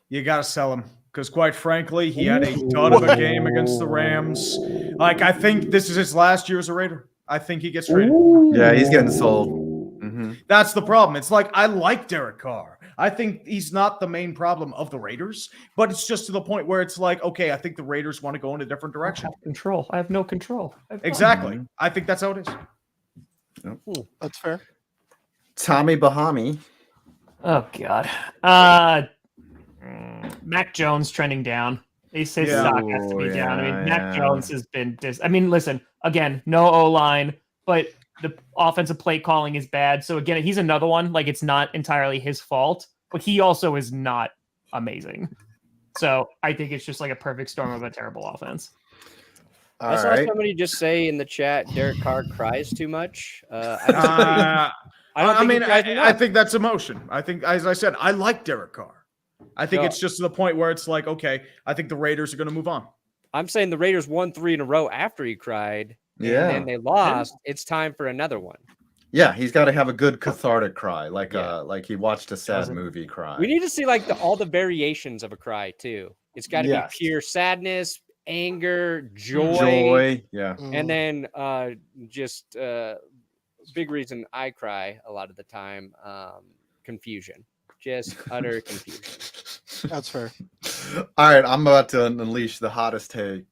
You got to sell him because, quite frankly, he had a ton of a game against the Rams. Like, I think this is his last year as a Raider. I think he gets traded. Yeah, he's getting sold. That's the problem. It's like, I like Derek Carr. I think he's not the main problem of the Raiders, but it's just to the point where it's like, okay, I think the Raiders want to go in a different direction. I have no control. Exactly. I think that's how it is. Yep. That's fair. Tommy Bahami. Oh God. Mac Jones trending down. His stock has to be down. I mean, Mac Jones has been listen, again, no O-line, but the offensive play calling is bad. So again, he's another one. Like it's not entirely his fault, but he also is not amazing. So I think it's just like a perfect storm of a terrible offense. I saw somebody just say in the chat, Derek Carr cries too much. I think that's emotion. I think, as I said, I like Derek Carr. I think it's just to the point where it's like, okay, I think the Raiders are going to move on. I'm saying the Raiders won 3 in a row after he cried. Yeah. And then they lost. It's time for another one. Yeah, he's got to have a good cathartic cry, like he watched a sad movie cry. We need to see like all the variations of a cry too. It's got to be pure sadness, anger, joy, and then just big reason I cry a lot of the time, confusion, just utter confusion. That's fair. All right, I'm about to unleash the hottest take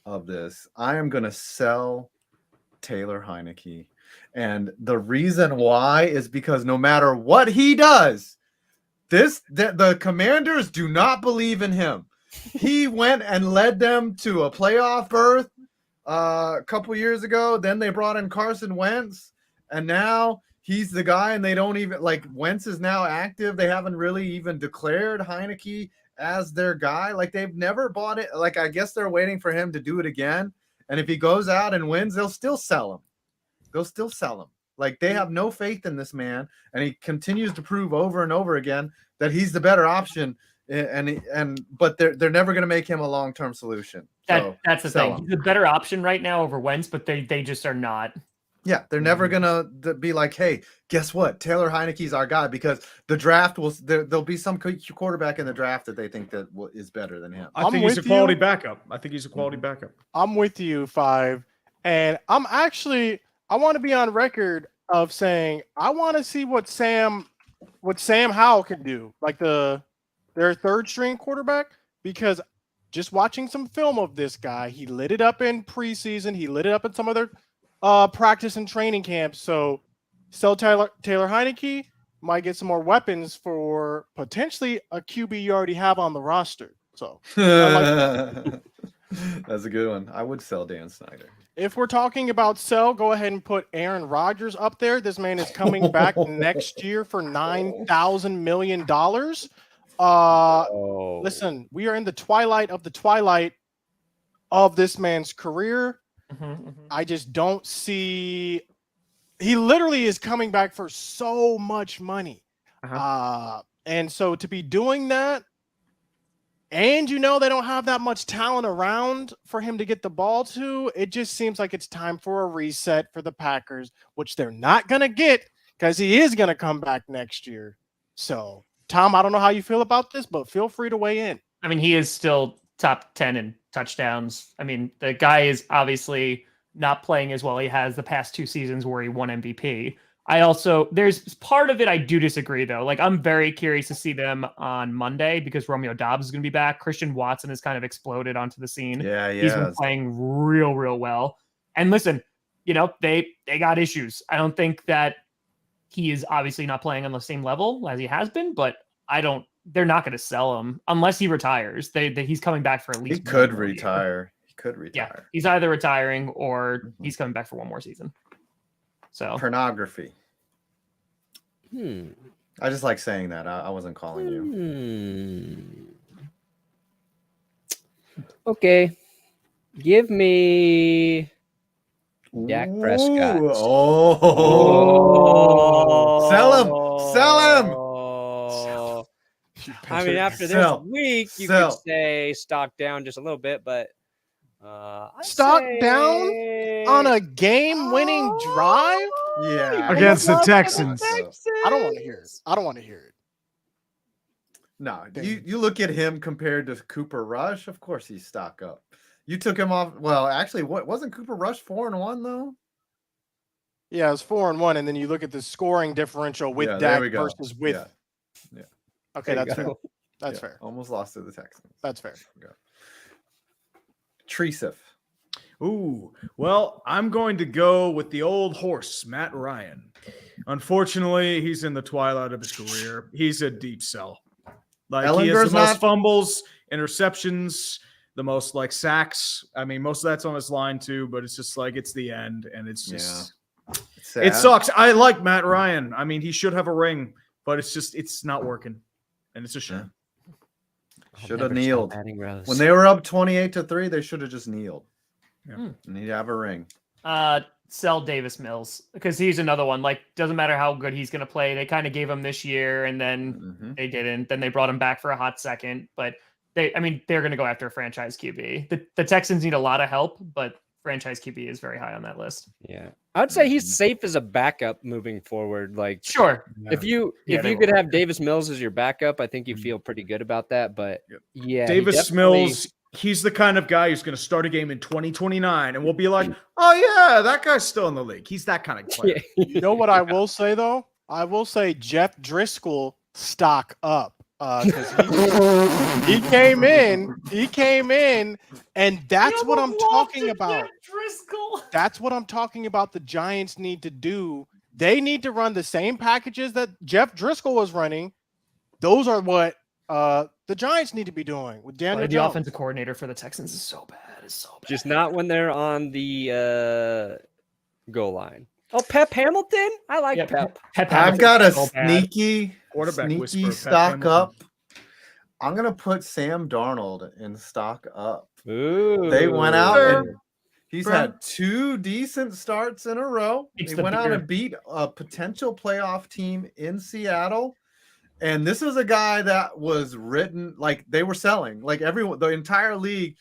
of this. I am going to sell Taylor Heineke. And the reason why is because no matter what he does, the Commanders do not believe in him. He went and led them to a playoff berth a couple years ago. Then they brought in Carson Wentz, and now he's the guy. And they don't even like Wentz is now active. They haven't really even declared Heineke as their guy. Like they've never bought it. Like I guess they're waiting for him to do it again. And if he goes out and wins, they'll still sell him. They'll still sell him. Like they have no faith in this man, and he continues to prove over and over again that he's the better option. But they're never going to make him a long-term solution. So That's the thing. He's a better option right now over Wentz, but they just are not. Yeah, they're never gonna be like, hey, guess what? Taylor Heineke's our guy, because the draft there'll be some quarterback in the draft that they think that is better than him. I think he's a quality backup. I'm with you, Five, and I want to be on record of saying I want to see what Sam Howell can do, like their third string quarterback, because just watching some film of this guy, he lit it up in preseason, he lit it up in some other practice and training camps. So sell Taylor Heineke, might get some more weapons for potentially a QB you already have on the roster. So That's a good one. I would sell Dan Snyder. If we're talking about sell, go ahead and put Aaron Rodgers up there. This man is coming back next year for $9,000 million. Listen, we are in the twilight of this man's career. I just don't see. He literally is coming back for so much money, and so to be doing that, and they don't have that much talent around for him to get the ball to. It just seems like it's time for a reset for the Packers, which they're not gonna get because he is gonna come back next year. So, Tom, I don't know how you feel about this, but feel free to weigh in. I mean, he is still top 10 in touchdowns. I mean, the guy is obviously not playing as well he has the past 2 seasons where he won MVP. There's part of it I do disagree, though. Like, I'm very curious to see them on Monday because Romeo Doubs is going to be back. Christian Watson has kind of exploded onto the scene. Yeah. He's been playing real, real well. And listen, they got issues. I don't think that he is obviously not playing on the same level as he has been, but they're not going to sell him unless he retires. He's coming back for at least. He could retire. Yeah, he's either retiring or he's coming back for one more season. So pornography. I just like saying that. I wasn't calling you. Okay, give me Dak Prescott. Sell him. I mean, after this week, you could say stock down just a little bit, but stock down on a game-winning drive? Yeah, against the Texans. I don't want to hear it. No, you look at him compared to Cooper Rush. Of course, he's stock up. You took him off. Well, actually, wasn't Cooper Rush 4-1 though? Yeah, it was 4-1, and then you look at the scoring differential with Dak versus with. Yeah. Okay, that's fair. That's fair. Almost lost to the Texans. That's fair. Tresif. Ooh, well, I'm going to go with the old horse, Matt Ryan. Unfortunately, he's in the twilight of his career. He's a deep sell. Like he has the most fumbles, interceptions, the most like sacks. I mean, most of that's on his line too, but it's just like it's the end, and it's just it sucks. I like Matt Ryan. I mean, he should have a ring, but it's not working, and it's a shame. Should have kneeled when they were up 28-3. They should have just kneeled. Yeah. Need to have a ring. Sell Davis Mills because he's another one. Like, doesn't matter how good he's going to play. They kind of gave him this year, and then they didn't. Then they brought him back for a hot second. But they're going to go after a franchise QB. The Texans need a lot of help, but franchise QB is very high on that list. Yeah, I'd say he's safe as a backup moving forward. Like, sure, if you could have Davis Mills as your backup, I think you feel pretty good about that. But yeah, Davis Mills. He's the kind of guy who's going to start a game in 2029, and we'll be like, oh, yeah, that guy's still in the league. He's that kind of player. You know what I will say, though? I will say Jeff Driscoll stock up because he came in, and that's what I'm talking about. That's what I'm talking about the Giants need to do. They need to run the same packages that Jeff Driscoll was running. Those are what the Giants need to be doing with Daniel The Jones. offensive coordinator for the Texans is so bad. It's so bad. Just not when they're on the goal line. Oh, Pep Hamilton? I like Yeah, Pep. Pep I've Hamilton's got a so bad. Quarterback whisperer, sneaky Pep stock Hamilton. up. I'm gonna put Sam Darnold in stock up. Ooh. They went out Sure. and he's had 2 decent starts in a row. It's He the went out beard. and beat a potential playoff team in Seattle. And this is a guy that was written like they were selling. Like everyone, the entire league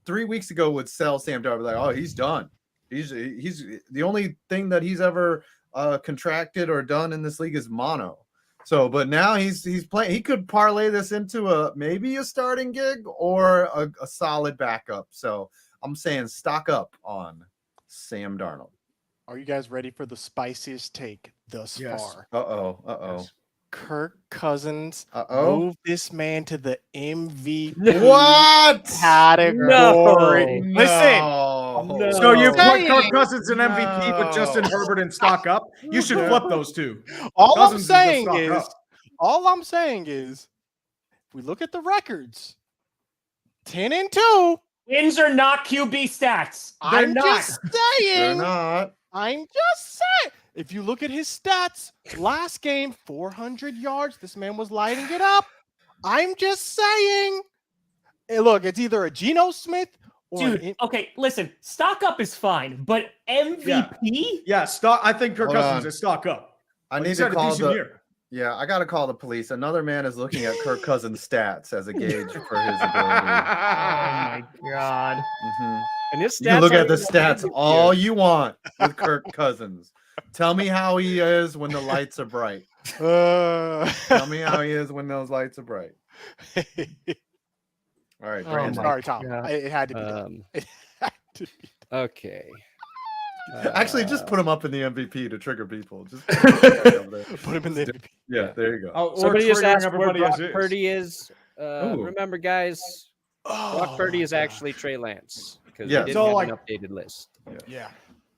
3 weeks ago would sell Sam Darnold. Like, oh, he's done. He's the only thing that he's ever contracted or done in this league is mono. So, but now he's playing. He could parlay this into maybe a starting gig or a solid backup. So I'm saying stock up on Sam Darnold. Are you guys ready for the spiciest take thus Yes. far? Yes. Kirk Cousins Uh-oh. moved this man to the MVP What? category. No. Listen, So you put Saying- Kirk Cousins in MVP, but Justin No. Herbert in stock up. You should flip those two. all Cousins I'm is a saying stock is, up. if we look at the records, 10-2. Wins are not QB stats. They're I'm not. just They're saying. not. I'm just saying. If you look at his stats, last game, 400 yards. This man was lighting it up. I'm just saying. Hey, look, it's either a Geno Smith or Dude, okay, listen, stock up is fine, but MVP? Yeah, stock. I think Kirk Hold Cousins on. is stock up. I Like, need he's to had a call decent the. year. Yeah, I got to call the police. Another man is looking at Kirk Cousins' stats as a gauge for his ability. Oh my god. Mhm. And his You can look stats at the aren't even stats good all this you want with Kirk Cousins. Tell me how he is when the lights are bright. Tell me how he is when those lights are bright. All right, Oh Brandon. my Sorry, Tom. God. It had to be year. done. It had to be Okay. Actually, just put him up in the MVP to trigger people. Just done. Put him in the MVP. yeah, there you go. Oh, or Somebody just triggering asked where everybody Brock as is. Purdy is. Ooh. Remember, guys, Brock Oh, Purdy is my actually Trey Lance because Yeah. we didn't So, have like- an updated list. gosh. Yeah.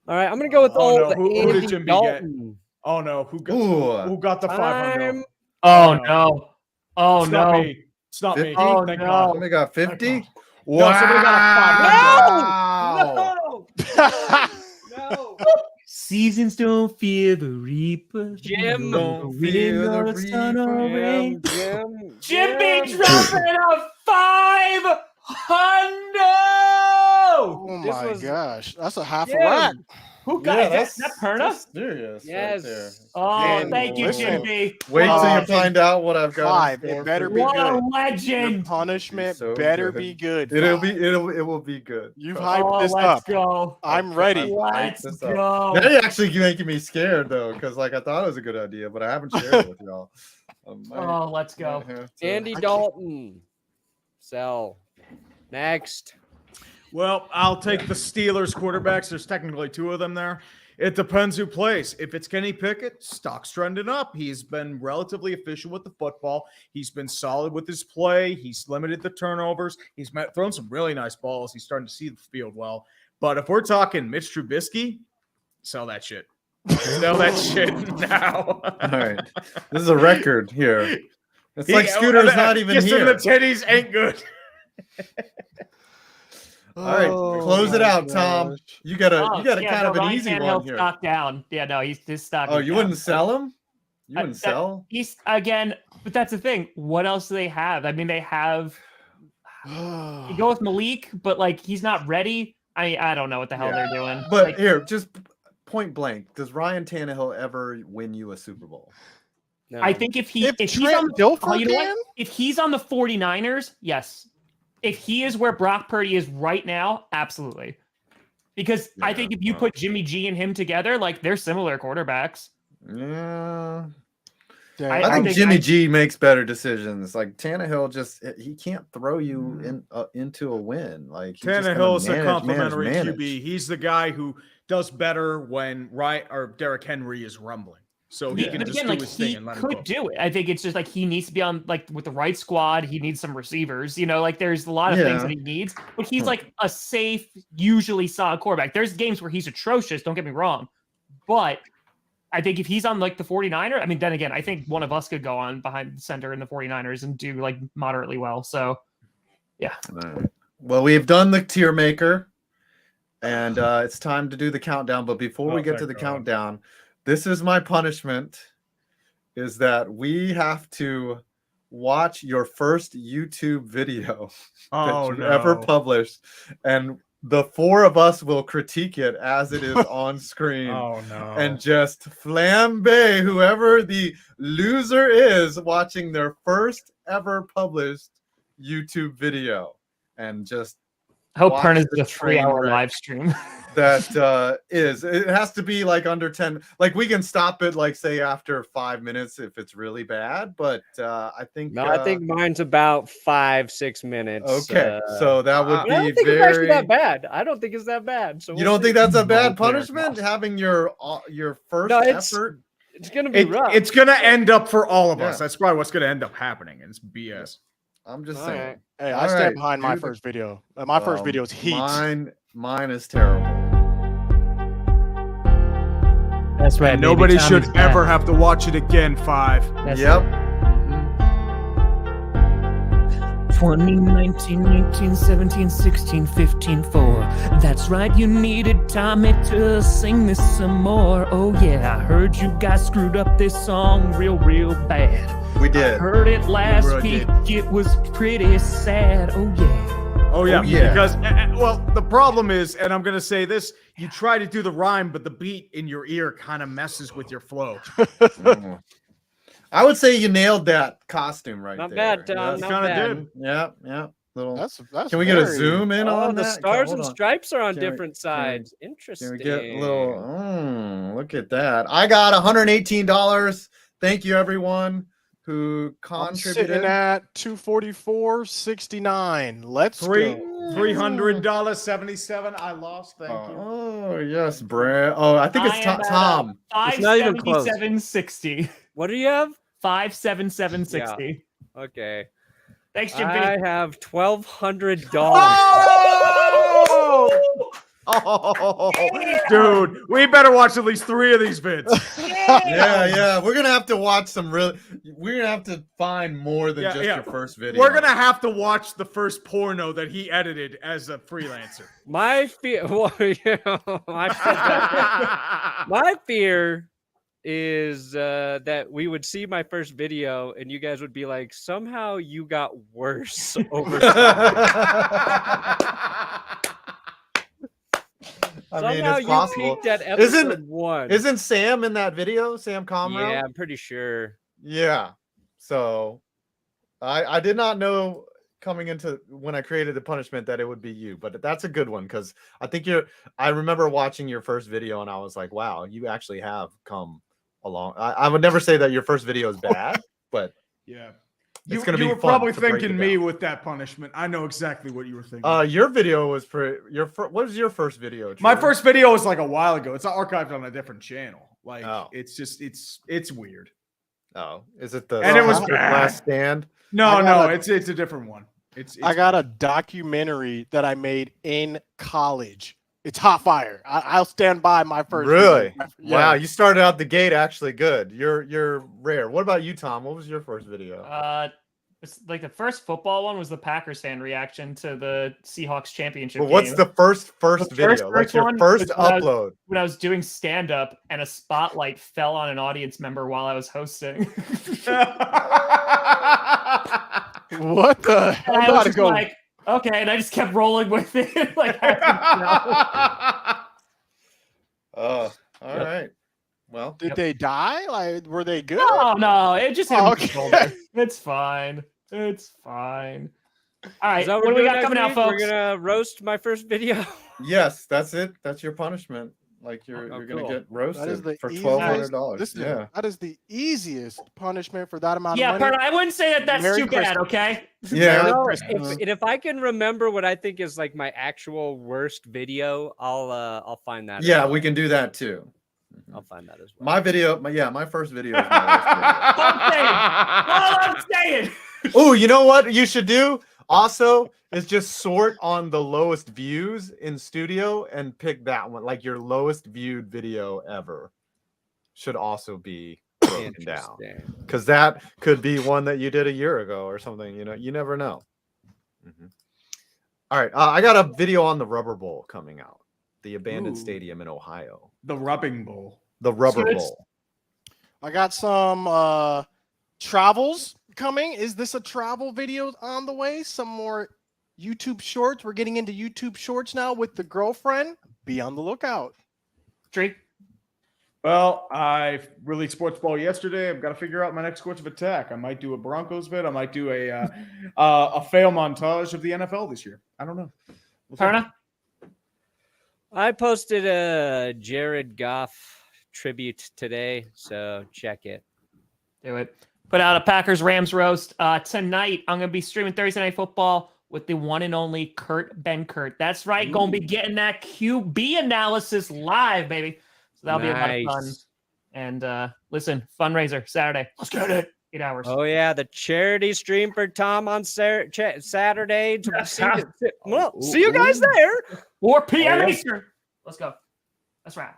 All right, I'm gonna go with Oh, no, old who did Andy Jimmy get? Dalton. Oh no, who Ooh, got the 500? Time. Oh no. no. Oh It's not no. me. It's not me. 50? Oh, Thank no. God. somebody got 50. No, somebody got a 500. Wow. No. Seasons don't fear the reaper. Jim. Don't Wind fear the or sun reaper. or rain. Jim. Jimmy Jim. dropping a 500. Oh This my was- gosh. That's a half a Jim. rack. Who got is that Perna? that's serious. Yes. Right there. Oh, And thank you, listen, Jimmy. Wait till Oh, you find out what I've got. 5. in It store better for be you. What a good. Your legend. punishment So better good. be good. It will 5. be good. You've Trust hyped Oh, this let's up. go. I'm ready. Let's this up. go. Now you're actually making me scared though, because like I thought it was a good idea, but I haven't shared it with y'all. Oh, let's go. Andy Dalton. Sell. Next. Well, I'll take the Steelers quarterbacks. There's technically 2 of them there. It depends who plays. If it's Kenny Pickett, stock's trending up. He's been relatively efficient with the football. He's been solid with his play. He's limited the turnovers. He's thrown some really nice balls. He's starting to see the field well. But if we're talking Mitch Trubisky, sell that shit. Sell that shit now. All right, this is a record here. It's like Scooter's not even Kissing here. the titties ain't good. All right, close it my out, Tom. gosh. You got a Oh, kind no, of an Ryan easy Tannehill's one here. stock down. Yeah, no, his stock. Oh, is you down. wouldn't sell him? You wouldn't that- sell? He's again, but that's the thing. What else do they have? I mean, they have. You go with Malik, but like he's not ready. I don't know what the hell they're doing. But Like, here, just point blank, does Ryan Tannehill ever win you a Super Bowl? No. I think if he's Trent on Dilfer you know what? can? If he's on the 49ers, yes. If he is where Brock Purdy is right now, absolutely. Because I think if you well. put Jimmy G and him together, like they're similar quarterbacks. Yeah. Dang, I think think Jimmy I- G makes better decisions. Like Tannehill he can't throw you into a win. Like he's just gonna Tannehill's a manage. complimentary QB. He's the guy who does better when Derrick Henry is rumbling. So he can But just again, do like his thing he and let him could go. do it. I think it's just like he needs to be on like with the right squad. He needs some receivers. You know, like there's a lot of things Yeah. that he needs. But he's like a safe, usually solid quarterback. There's games where he's atrocious. Don't get me wrong, but I think if he's on like the 49er, I mean, then again, I think one of us could go on behind the center in the 49ers and do like moderately well. So, yeah. All right. Well, we've done the tier maker, and it's time to do the countdown. But before we get to the countdown, this is my punishment: is that we have to watch your first YouTube video that you ever published, and the four of us will critique it as it is on screen. Oh no! And just flambe whoever the loser is watching their first ever published YouTube video, and just I hope watch Pern is the a 3-hour train wreck. live stream. That it has to be like under 10. Like we can stop it, like say after 5 minutes if it's really bad. But I think I think mine's about 5-6 minutes. Okay, so that would be I don't think it's actually that bad. I don't think it's that bad. So you don't think that's a bad punishment? Having your first effort. It's gonna be rough. It's gonna end up for all of us. That's probably what's gonna end up happening. It's BS. I'm just saying. Right. Hey, I stand behind my first video. My first video is heat. Mine is terrible. That's right. And nobody should ever have to watch it again. 5. That's Yep. Right. 2019, 18, 17, 16, 15, 4. That's right, you needed Tommy to sing this some more. Oh yeah, I heard you guys screwed up this song real bad. We did. I heard it last week, it was pretty sad. Oh yeah. Oh yeah, yeah. Because well, the problem is, and I'm gonna say this: you try to do the rhyme, but the beat in your ear kind of messes with your flow. I would say you nailed that costume right Not there. bad, Tom. That's Not kinda bad. good. Yeah. Little. That's Can we get a very- zoom in on the that? stars Hold and on. stripes are on Can we- different sides. Interesting. Can we get a little? Look at that! I got $118. Thank you, everyone who I'm sitting contributed. at $244.69. Let's go. $300.77. I lost. Thank you. Oh yes, Brad. Oh, I think it's Tom. It's not even close. 577.60. What do you have? 577.60. Okay. Thanks, Jim. I have $1,200. Oh, dude, we better watch at least 3 of these vids. Yeah. We're gonna have to watch some real. We're gonna have to find more than just your first video. We're gonna have to watch the first porno that he edited as a freelancer. My fear, my fear is that we would see my first video and you guys would be like, somehow you got worse over somehow it's you possible. peaked at episode 1. Isn't Sam in that video? Sam Comroe? Yeah, I'm pretty sure. Yeah. So I did not know coming into when I created the punishment that it would be you, but that's a good one because I think I remember watching your first video and I was like, wow, you actually have come along. I would never say that your first video is bad, but yeah. It's gonna be you were fun probably to break thinking it me down. with that punishment. I know exactly what you were thinking. Your video was what was your first video? My Trevor? first video was like a while ago. It's archived on a different channel. Like it's just it's weird. Oh, is it the And it was Last bad. Stand? No, it's a different one. It's I got a documentary that I made in college. It's hot fire. I'll stand by my first. Really? Video. Wow, you started out the gate actually good. You're rare. What about you, Tom? What was your first video? It's like the first football one was the Packers fan reaction to the Seahawks championship. But what's game. the first The video? Like your one first was when I was- upload? when I was doing stand up and a spotlight fell on an audience member while I was hosting. What the hell? And I I'm was about to just go. like, okay, and I just kept rolling with it. Like, Oh, all right. Well, Did they die? Like, were they good? no, it just hit Oh, him okay. with the shoulder. It's fine. It's fine. All right, Is that what do we doing got next coming out, week? folks? We're gonna roast my first video. yes, that's it. That's your punishment. Like you're Oh, gonna cool. get That is roasted the for easiest- $1,200. Listen, Yeah. that is the easiest punishment for that amount Yeah, of money. Purdy, I wouldn't say that that's Merry too bad, Christmas. okay? Yeah. Merry No, Christmas. if I can remember what I think is like my actual worst video, I'll find that. Yeah, out. we can do that too. I'll find that as well. My video, my first video is my All I'm saying. worst video. Oh, you know what you should do? Also, is just sort on the lowest views in studio and pick that one, like your lowest viewed video ever. should also be broken down, Interesting. because that could be one that you did a year ago or something. You never know. All right, I got a video on the Rubber Bowl coming out, the abandoned stadium in Ohio. The Rubbing Bowl. The Rubber So Bowl. I got some travels coming. Is this a travel video on the way? Some more YouTube shorts. We're getting into YouTube shorts now with the girlfriend. Be on the lookout. Drake. Well, I released sports ball yesterday. I've got to figure out my next course of attack. I might do a Broncos vid. I might do a fail montage of the NFL this year. I don't know. Parna? I posted a Jared Goff tribute today, so check it. Do it. Put out a Packers Rams roast tonight. I'm gonna be streaming Thursday Night Football with the one and only Kurt Benkert. That's right. Gonna be getting that QB analysis live, baby. So that'll be a lot of fun. And listen, fundraiser Saturday. Let's get it. 8 hours. Oh yeah, the charity stream for Tom on Saturday. Well, see you guys there. 4 p.m. Oh, yeah. Eastern. Let's go. That's right.